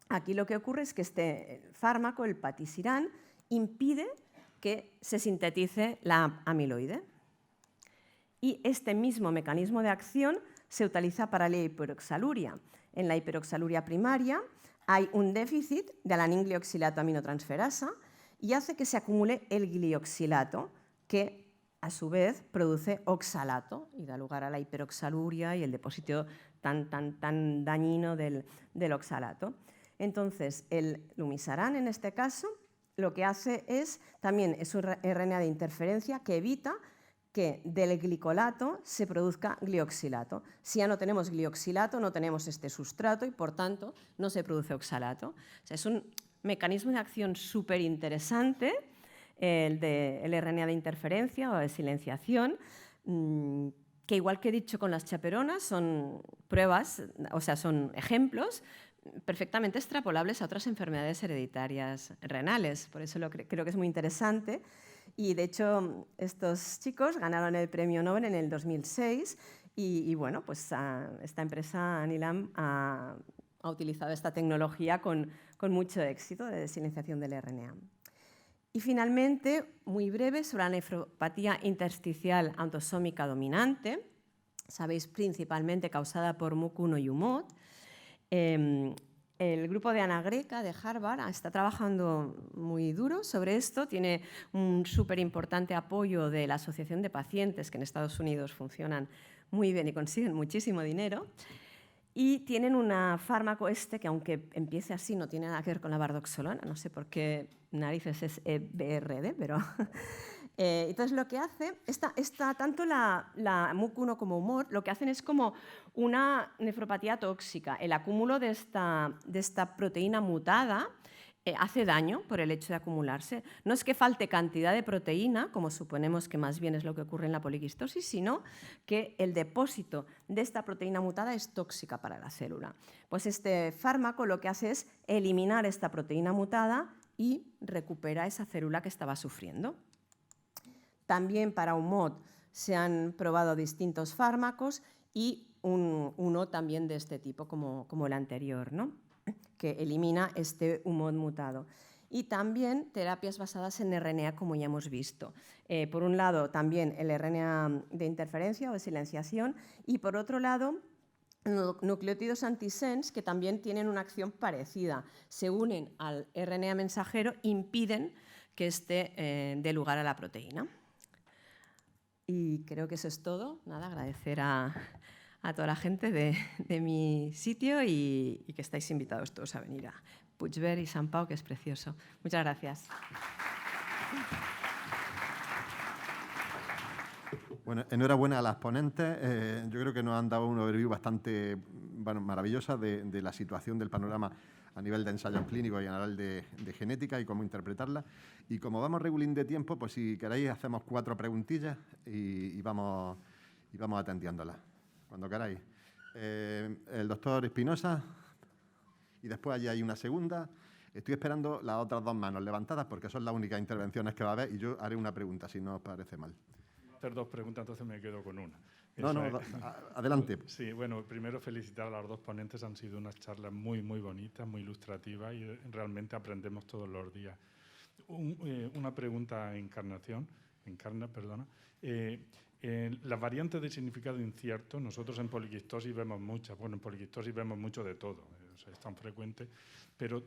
aquí lo que ocurre es que este fármaco, el patisiran, impide que se sintetice la amiloide. Y este mismo mecanismo de acción se utiliza para la hiperoxaluria. En la hiperoxaluria primaria hay un déficit de alaninglioxilato aminotransferasa y hace que se acumule el glioxilato, que a su vez produce oxalato y da lugar a la hiperoxaluria y el depósito tan dañino del oxalato. Entonces, el lumisaran, en este caso, lo que hace también es un RNA de interferencia que evita que del glicolato se produzca glioxilato. Si ya no tenemos glioxilato, no tenemos este sustrato y, por tanto, no se produce oxalato. O sea, es un mecanismo de acción súper interesante, el RNA de interferencia o de silenciación, que, igual que he dicho con las chaperonas, son pruebas, o sea, son ejemplos perfectamente extrapolables a otras enfermedades hereditarias renales. Por eso creo que es muy interesante. Y, de hecho, estos chicos ganaron el premio Nobel en el 2006 y bueno, pues esta empresa Anilam ha utilizado esta tecnología con mucho éxito de silenciación del RNA. Y, finalmente, muy breve, sobre la nefropatía intersticial autosómica dominante, sabéis, principalmente causada por MUC1 y UMOD. El grupo de Ana Greca, de Harvard, está trabajando muy duro sobre esto. Tiene un súper importante apoyo de la Asociación de Pacientes, que en Estados Unidos funcionan muy bien y consiguen muchísimo dinero. Y tienen un fármaco que, aunque empiece así, no tiene nada que ver con la bardoxolona. No sé por qué narices es EBRD, pero... entonces, lo que hace, tanto la MUC1 como UMOD, lo que hacen es como una nefropatía tóxica. El acúmulo de esta proteína mutada hace daño por el hecho de acumularse. No es que falte cantidad de proteína, como suponemos que más bien es lo que ocurre en la poliquistosis, sino que el depósito de esta proteína mutada es tóxica para la célula. Pues este fármaco lo que hace es eliminar esta proteína mutada y recupera esa célula que estaba sufriendo. También para UMOD se han probado distintos fármacos y uno también de este tipo, como el anterior, ¿no?, que elimina este UMOD mutado. Y también terapias basadas en RNA, como ya hemos visto. Por un lado, también el RNA de interferencia o de silenciación, y por otro lado, nucleótidos antisense, que también tienen una acción parecida. Se unen al RNA mensajero, impiden que dé lugar a la proteína. Y creo que eso es todo. Nada, agradecer a toda la gente de mi sitio y que estáis invitados todos a venir a Puigverd y Sant Pau, que es precioso. Muchas gracias. Bueno, enhorabuena a las ponentes. Yo creo que nos han dado un overview bastante maravillosa de la situación del panorama a nivel de ensayos clínicos y a nivel de genética y cómo interpretarla. Y como vamos regulín de tiempo, pues si queréis hacemos 4 preguntillas y vamos atendiéndolas, cuando queráis. El doctor Espinosa, y después allí hay una segunda. Estoy esperando las otras 2 manos levantadas porque son las únicas intervenciones que va a haber y yo haré una pregunta, si no os parece mal. Voy a hacer 2 preguntas, entonces me quedo con una. Adelante. Sí, bueno, primero felicitar a las 2 ponentes, han sido unas charlas muy, muy bonitas, muy ilustrativas y realmente aprendemos todos los días. Una pregunta a Encarna, perdona. Las variantes de significado incierto, nosotros en poliquistosis vemos muchas. Bueno, en poliquistosis vemos mucho de todo, o sea, es tan frecuente, pero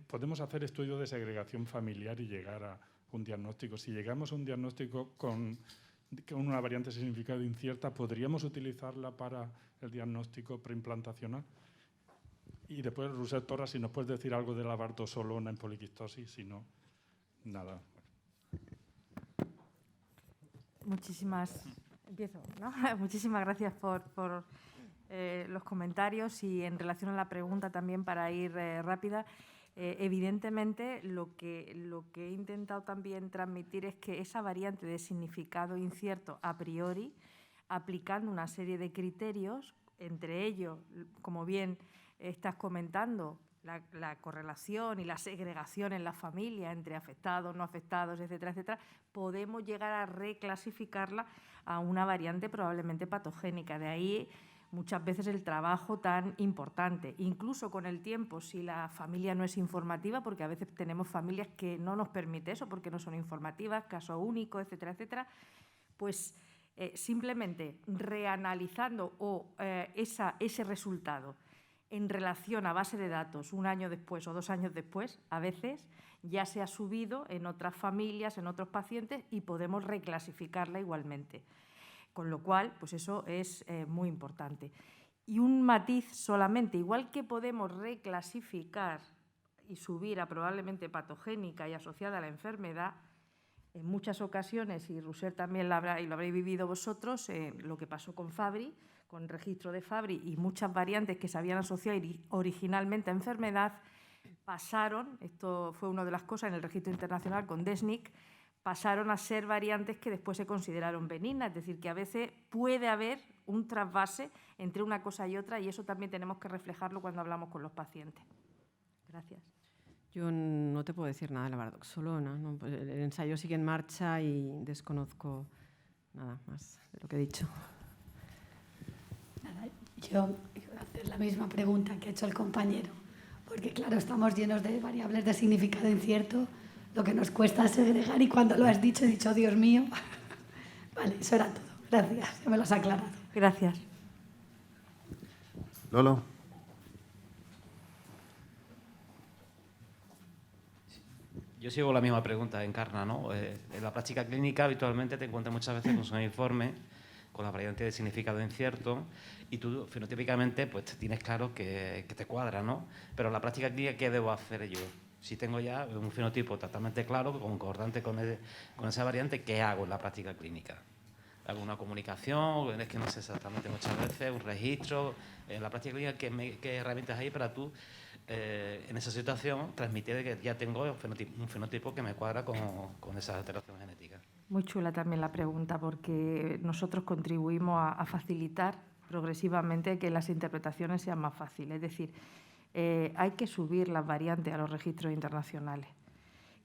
podemos hacer estudios de segregación familiar y llegar a un diagnóstico. Si llegamos a un diagnóstico con una variante de significado incierta, ¿podríamos utilizarla para el diagnóstico preimplantacional? Y después, Roser Torras, si nos puedes decir algo de la bardosolona en poliquistosis, si no, nada. Empiezo, ¿no? Muchísimas gracias por los comentarios y en relación a la pregunta también para ir rápida. Evidentemente, lo que he intentado también transmitir es que esa variante de significado incierto a priori, aplicando una serie de criterios, entre ellos, como bien estás comentando, la correlación y la segregación en la familia entre afectados, no afectados, etcétera, etcétera, podemos llegar a reclasificarla a una variante probablemente patogénica. De ahí muchas veces el trabajo tan importante. Incluso con el tiempo, si la familia no es informativa, porque a veces tenemos familias que no nos permite eso porque no son informativas, caso único, etcétera, etcétera, pues simplemente reanalizando ese resultado en relación a base de datos un año después o 2 años después, a veces ya se ha subido en otras familias, en otros pacientes y podemos reclasificarla igualmente. Con lo cual, pues eso es muy importante. Y un matiz solamente, igual que podemos reclasificar y subir a probablemente patogénica y asociada a la enfermedad, en muchas ocasiones, y Roser también lo habréis vivido vosotros, lo que pasó con Fabry, con el registro de Fabry y muchas variantes que se habían asociado originalmente a enfermedad, pasaron, esto fue una de las cosas en el registro internacional con DESNIC, pasaron a ser variantes que después se consideraron benignas, es decir, que a veces puede haber un trasvase entre una cosa y otra y eso también tenemos que reflejarlo cuando hablamos con los pacientes. Gracias. Yo no te puedo decir nada de la bardoxolona, ¿no? Pues el ensayo sigue en marcha y desconozco nada más de lo que he dicho. Nada, yo iba a hacer la misma pregunta que ha hecho el compañero, porque claro, estamos llenos de variables de significado incierto, lo que nos cuesta segregar y cuando lo has dicho he dicho, Dios mío. Vale, eso era todo. Gracias, ya me lo has aclarado. Gracias. Lolo. Yo sigo la misma pregunta, Encarna, ¿no? En la práctica clínica habitualmente te encuentras muchas veces con un informe con la variante de significado incierto y tú fenotípicamente pues tienes claro que te cuadra, ¿no? Pero en la práctica clínica, ¿qué debo hacer yo? Si tengo ya un fenotipo totalmente claro, concordante con esa variante, ¿qué hago en la práctica clínica? ¿Hago una comunicación? Es que no sé exactamente muchas veces, un registro. En la práctica clínica, ¿qué herramientas hay para tú, en esa situación, transmitir que ya tengo un fenotipo que me cuadra con esa alteración genética? Muy chula también la pregunta, porque nosotros contribuimos a facilitar progresivamente que las interpretaciones sean más fáciles. Es decir, hay que subir las variantes a los registros internacionales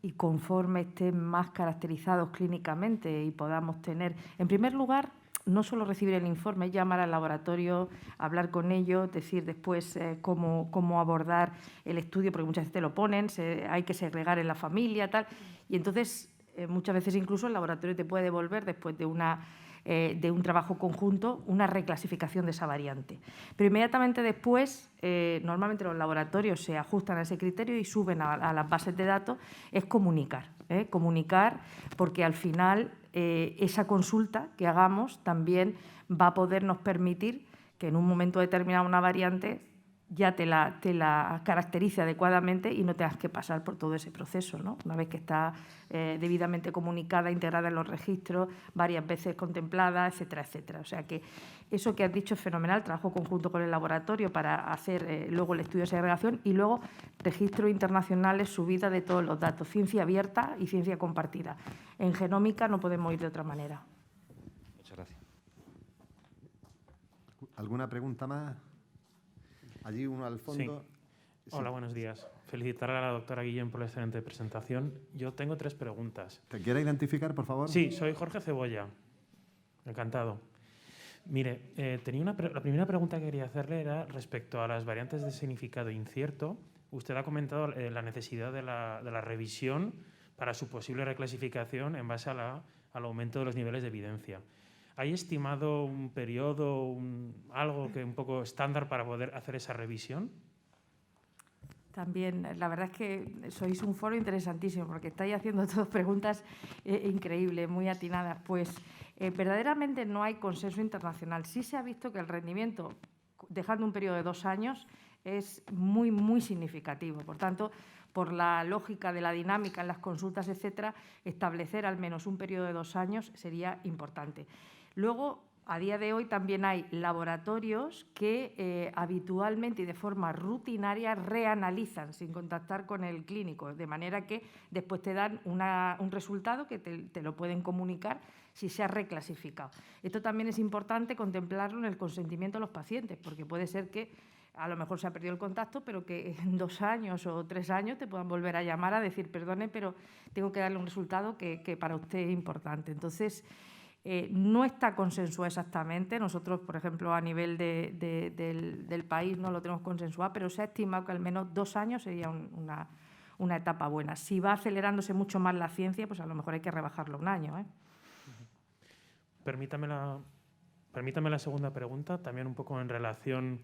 y conforme estén más caracterizados clínicamente y podamos tener, en primer lugar, no solo recibir el informe, llamar al laboratorio, hablar con ellos, decir después cómo abordar el estudio, porque muchas veces te lo ponen, hay que segregar en la familia, tal, y entonces muchas veces incluso el laboratorio te puede devolver después de un trabajo conjunto una reclasificación de esa variante. Pero inmediatamente después, normalmente los laboratorios se ajustan a ese criterio y suben a las bases de datos, es comunicar. Comunicar porque al final esa consulta que hagamos también va a podernos permitir que en un momento determinado una variante ya te la caracterice adecuadamente y no tengas que pasar por todo ese proceso, ¿no? Una vez que está debidamente comunicada, integrada en los registros, varias veces contemplada, etcétera, etcétera. O sea que eso que has dicho es fenomenal, trabajo conjunto con el laboratorio para hacer luego el estudio de segregación y luego registros internacionales, subida de todos los datos, ciencia abierta y ciencia compartida. En genómica no podemos ir de otra manera. Muchas gracias. ¿Alguna pregunta más? Allí uno al fondo. Sí. Hola, buenos días. Felicitar a la doctora Guillén por la excelente presentación. Yo tengo 3 preguntas. ¿Te quiere identificar, por favor? Sí, soy Jorge Cebolla. Encantado. Mire, la primera pregunta que quería hacerle era respecto a las variantes de significado incierto. usted ha comentado la necesidad de la revisión para su posible reclasificación en base al aumento de los niveles de evidencia. ¿Hay estimado un periodo, algo que un poco estándar para poder hacer esa revisión? También, la verdad es que sois un foro interesantísimo porque estáis haciendo todas preguntas increíbles, muy atinadas. Pues verdaderamente no hay consenso internacional. Sí se ha visto que el rendimiento, dejando un periodo de 2 años, es muy, muy significativo. Por tanto, por la lógica de la dinámica en las consultas, etcétera, establecer al menos un periodo de 2 años sería importante. Luego, a día de hoy también hay laboratorios que habitualmente y de forma rutinaria reanalizan sin contactar con el clínico, de manera que después te dan un resultado que te lo pueden comunicar si se ha reclasificado. Esto también es importante contemplarlo en el consentimiento de los pacientes, porque puede ser que a lo mejor se ha perdido el contacto, pero que en 2 años o 3 años te puedan volver a llamar a decir, perdone, pero tengo que darle un resultado que para usted es importante. Entonces, no está consensuado exactamente. Nosotros, por ejemplo, a nivel del país no lo tenemos consensuado, pero se ha estimado que al menos 2 años sería una etapa buena. Si va acelerándose mucho más la ciencia, pues a lo mejor hay que rebajarlo 1 año, ¿eh? Permítame la segunda pregunta, también un poco en relación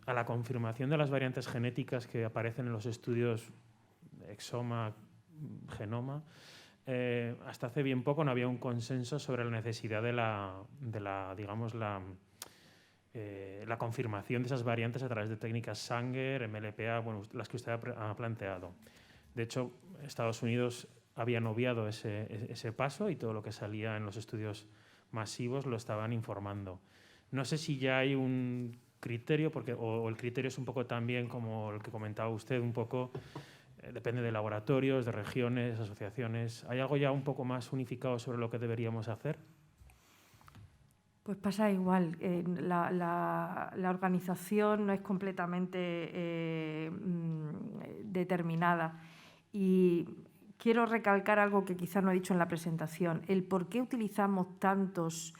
a la confirmación de las variantes genéticas que aparecen en los estudios exoma, genoma. Hasta hace bien poco no había un consenso sobre la necesidad de la confirmación de esas variantes a través de técnicas Sanger, MLPA, bueno, las que usted ha planteado. De hecho, Estados Unidos habían obviado ese paso y todo lo que salía en los estudios masivos lo estaban informando. No sé si ya hay un criterio, o el criterio es un poco también como el que comentaba usted, un poco depende de laboratorios, de regiones, asociaciones. ¿Hay algo ya un poco más unificado sobre lo que deberíamos hacer? Pues pasa igual. La organización no es completamente determinada. Y quiero recalcar algo que quizás no he dicho en la presentación. El por qué utilizamos tantos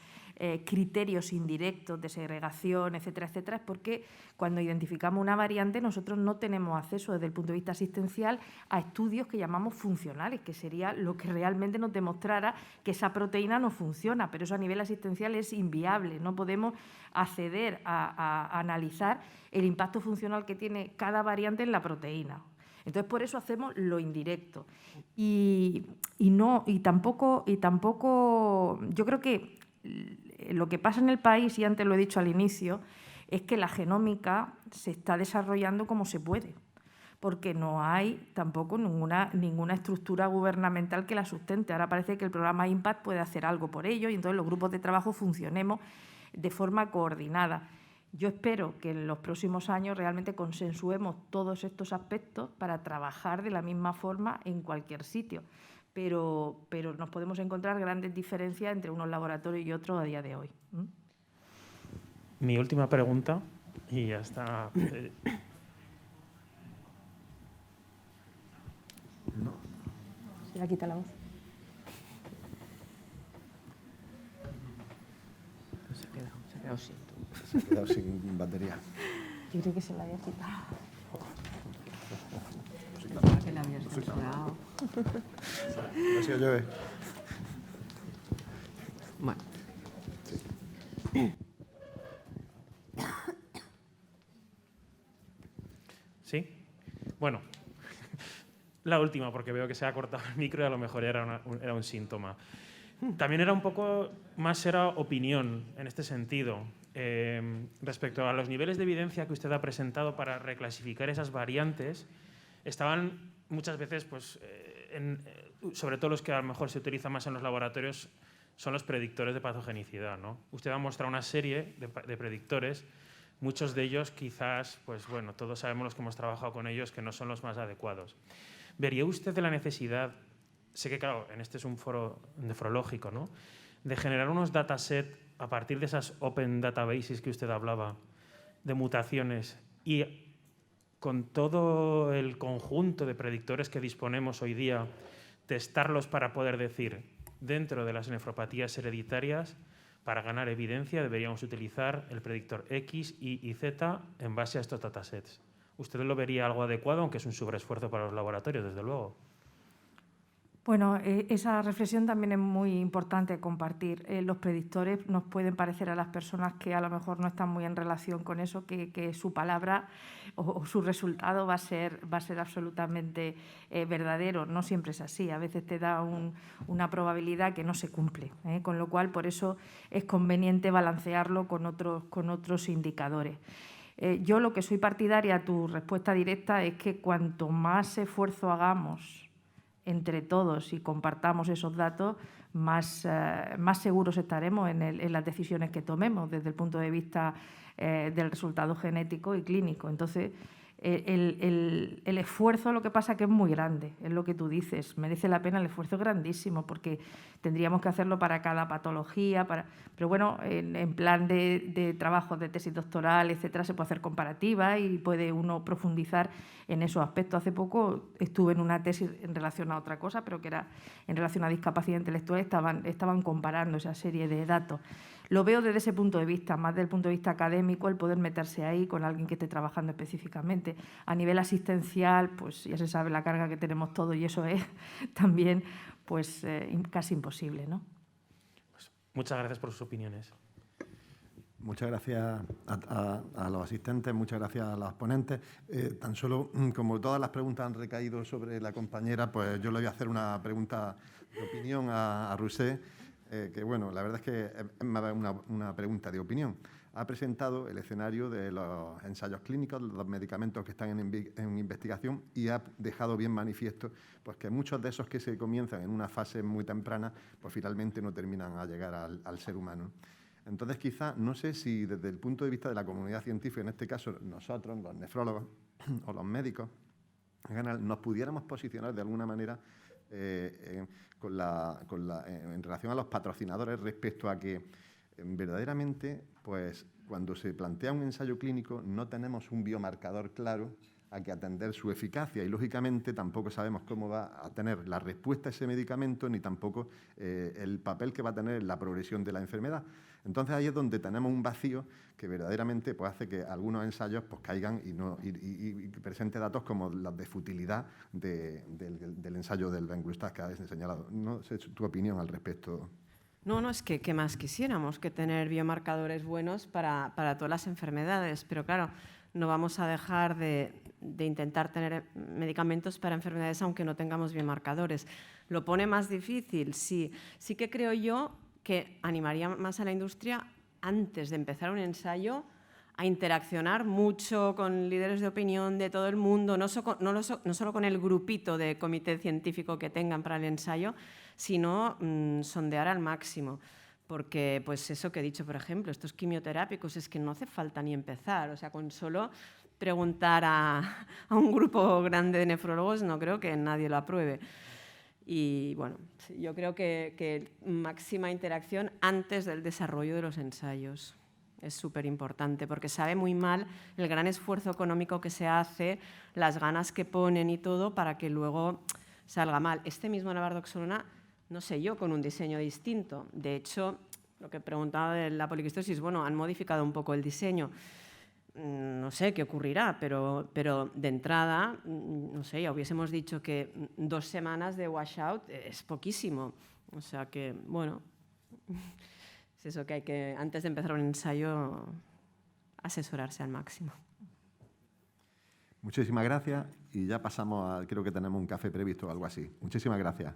criterios indirectos de segregación, etcétera, etcétera, es porque cuando identificamos una variante nosotros no tenemos acceso desde el punto de vista asistencial a estudios que llamamos funcionales, que sería lo que realmente nos demostrara que esa proteína no funciona, pero eso a nivel asistencial es inviable. No podemos acceder a analizar el impacto funcional que tiene cada variante en la proteína. Entonces, por eso hacemos lo indirecto. Y tampoco, yo creo que lo que pasa en el país, y antes lo he dicho al inicio, es que la genómica se está desarrollando como se puede, porque no hay tampoco ninguna estructura gubernamental que la sustente. Ahora parece que el programa IMPACT puede hacer algo por ello y entonces los grupos de trabajo funcionemos de forma coordinada. Yo espero que en los próximos años realmente consensuemos todos estos aspectos para trabajar de la misma forma en cualquier sitio. Pero nos podemos encontrar grandes diferencias entre unos laboratorios y otros a día de hoy. Mi última pregunta, y ya está. Se le quita la voz. Se ha quedado sin. Se ha quedado sin batería. Yo creo que se la había quitado. Que la habías censurado. ¿Ha sido yo? Bueno. ¿Sí? Bueno, la última, porque veo que se ha cortado el micro y a lo mejor era un síntoma. También era un poco más, era opinión en este sentido. Respecto a los niveles de evidencia que usted ha presentado para reclasificar esas variantes, estaban muchas veces, pues, sobre todo los que a lo mejor se utilizan más en los laboratorios, son los predictores de patogenicidad, ¿no? Usted ha mostrado una serie de predictores, muchos de ellos quizás, pues bueno, todos sabemos los que hemos trabajado con ellos que no son los más adecuados. ¿Vería usted de la necesidad, sé que claro, en este es un foro nefrológico, ¿no?, de generar unos datasets a partir de esas open databases que usted hablaba, de mutaciones, y con todo el conjunto de predictores que disponemos hoy día, testarlos para poder decir, dentro de las nefropatías hereditarias, para ganar evidencia deberíamos utilizar el predictor X, Y y Z en base a estos datasets? ¿Usted lo vería algo adecuado, aunque es un sobreesfuerzo para los laboratorios, desde luego? Bueno, esa reflexión también es muy importante compartir. Los predictores nos pueden parecer a las personas que a lo mejor no están muy en relación con eso, que su palabra o su resultado va a ser absolutamente verdadero. No siempre es así, a veces te da una probabilidad que no se cumple, con lo cual por eso es conveniente balancearlo con otros indicadores. Yo lo que soy partidaria a tu respuesta directa es que cuanto más esfuerzo hagamos entre todos y compartamos esos datos, más seguros estaremos en las decisiones que tomemos desde el punto de vista del resultado genético y clínico. Entonces, el esfuerzo, lo que pasa que es muy grande, es lo que tú dices, merece la pena, el esfuerzo es grandísimo porque tendríamos que hacerlo para cada patología, pero bueno, en plan de trabajos de tesis doctoral, etcétera, se puede hacer comparativa y puede uno profundizar en esos aspectos. Hace poco estuve en una tesis en relación a otra cosa, pero que era en relación a discapacidad intelectual, estaban comparando esa serie de datos. Lo veo desde ese punto de vista, más desde el punto de vista académico, el poder meterse ahí con alguien que esté trabajando específicamente. A nivel asistencial, pues ya se sabe la carga que tenemos todos y eso es también pues, casi imposible, ¿no? Pues muchas gracias por sus opiniones. Muchas gracias a los asistentes, muchas gracias a los ponentes. Tan solo, como todas las preguntas han recaído sobre la compañera, pues yo le voy a hacer una pregunta de opinión a Rousset. Que bueno, la verdad es que es una pregunta de opinión. Ha presentado el escenario de los ensayos clínicos, los medicamentos que están en investigación y ha dejado bien manifiesto pues, que muchos de esos que se comienzan en una fase muy temprana, pues finalmente no terminan a llegar al ser humano. Entonces, quizá, no sé si desde el punto de vista de la comunidad científica, en este caso nosotros, los nefrólogos o los médicos, en general, nos pudiéramos posicionar de alguna manera en relación a los patrocinadores respecto a que verdaderamente, pues, cuando se plantea un ensayo clínico no tenemos un biomarcador claro a que atender su eficacia y, lógicamente, tampoco sabemos cómo va a tener la respuesta a ese medicamento ni tampoco el papel que va a tener en la progresión de la enfermedad. Entonces, ahí es donde tenemos un vacío que verdaderamente pues, hace que algunos ensayos pues, caigan y presente datos como los de futilidad del ensayo del Venglustat que has señalado. No sé tu opinión al respecto. No, es que ¿qué más quisiéramos que tener biomarcadores buenos para todas las enfermedades? Pero claro, no vamos a dejar de intentar tener medicamentos para enfermedades aunque no tengamos biomarcadores. ¿Lo pone más difícil? Sí. Sí que creo yo que animaría más a la industria, antes de empezar un ensayo, a interaccionar mucho con líderes de opinión de todo el mundo, no solo con el grupito de comité científico que tengan para el ensayo, sino sondear al máximo. Porque, pues eso que he dicho, por ejemplo, estos quimioterápicos, es que no hace falta ni empezar. O sea, con solo preguntar a un grupo grande de nefrólogos, no creo que nadie lo apruebe. Y, bueno, yo creo que máxima interacción antes del desarrollo de los ensayos. Es súper importante porque sabe muy mal el gran esfuerzo económico que se hace, las ganas que ponen y todo para que luego salga mal. Este mismo navardoxolona, no sé yo, con un diseño distinto. De hecho, lo que preguntaba de la poliquistosis, bueno, han modificado un poco el diseño. No sé qué ocurrirá, pero de entrada, no sé, ya hubiésemos dicho que 2 semanas de washout es poquísimo. O sea que, bueno, es eso que hay que, antes de empezar un ensayo, asesorarse al máximo. Muchísimas gracias y ya pasamos a, creo que tenemos un café previsto o algo así. Muchísimas gracias.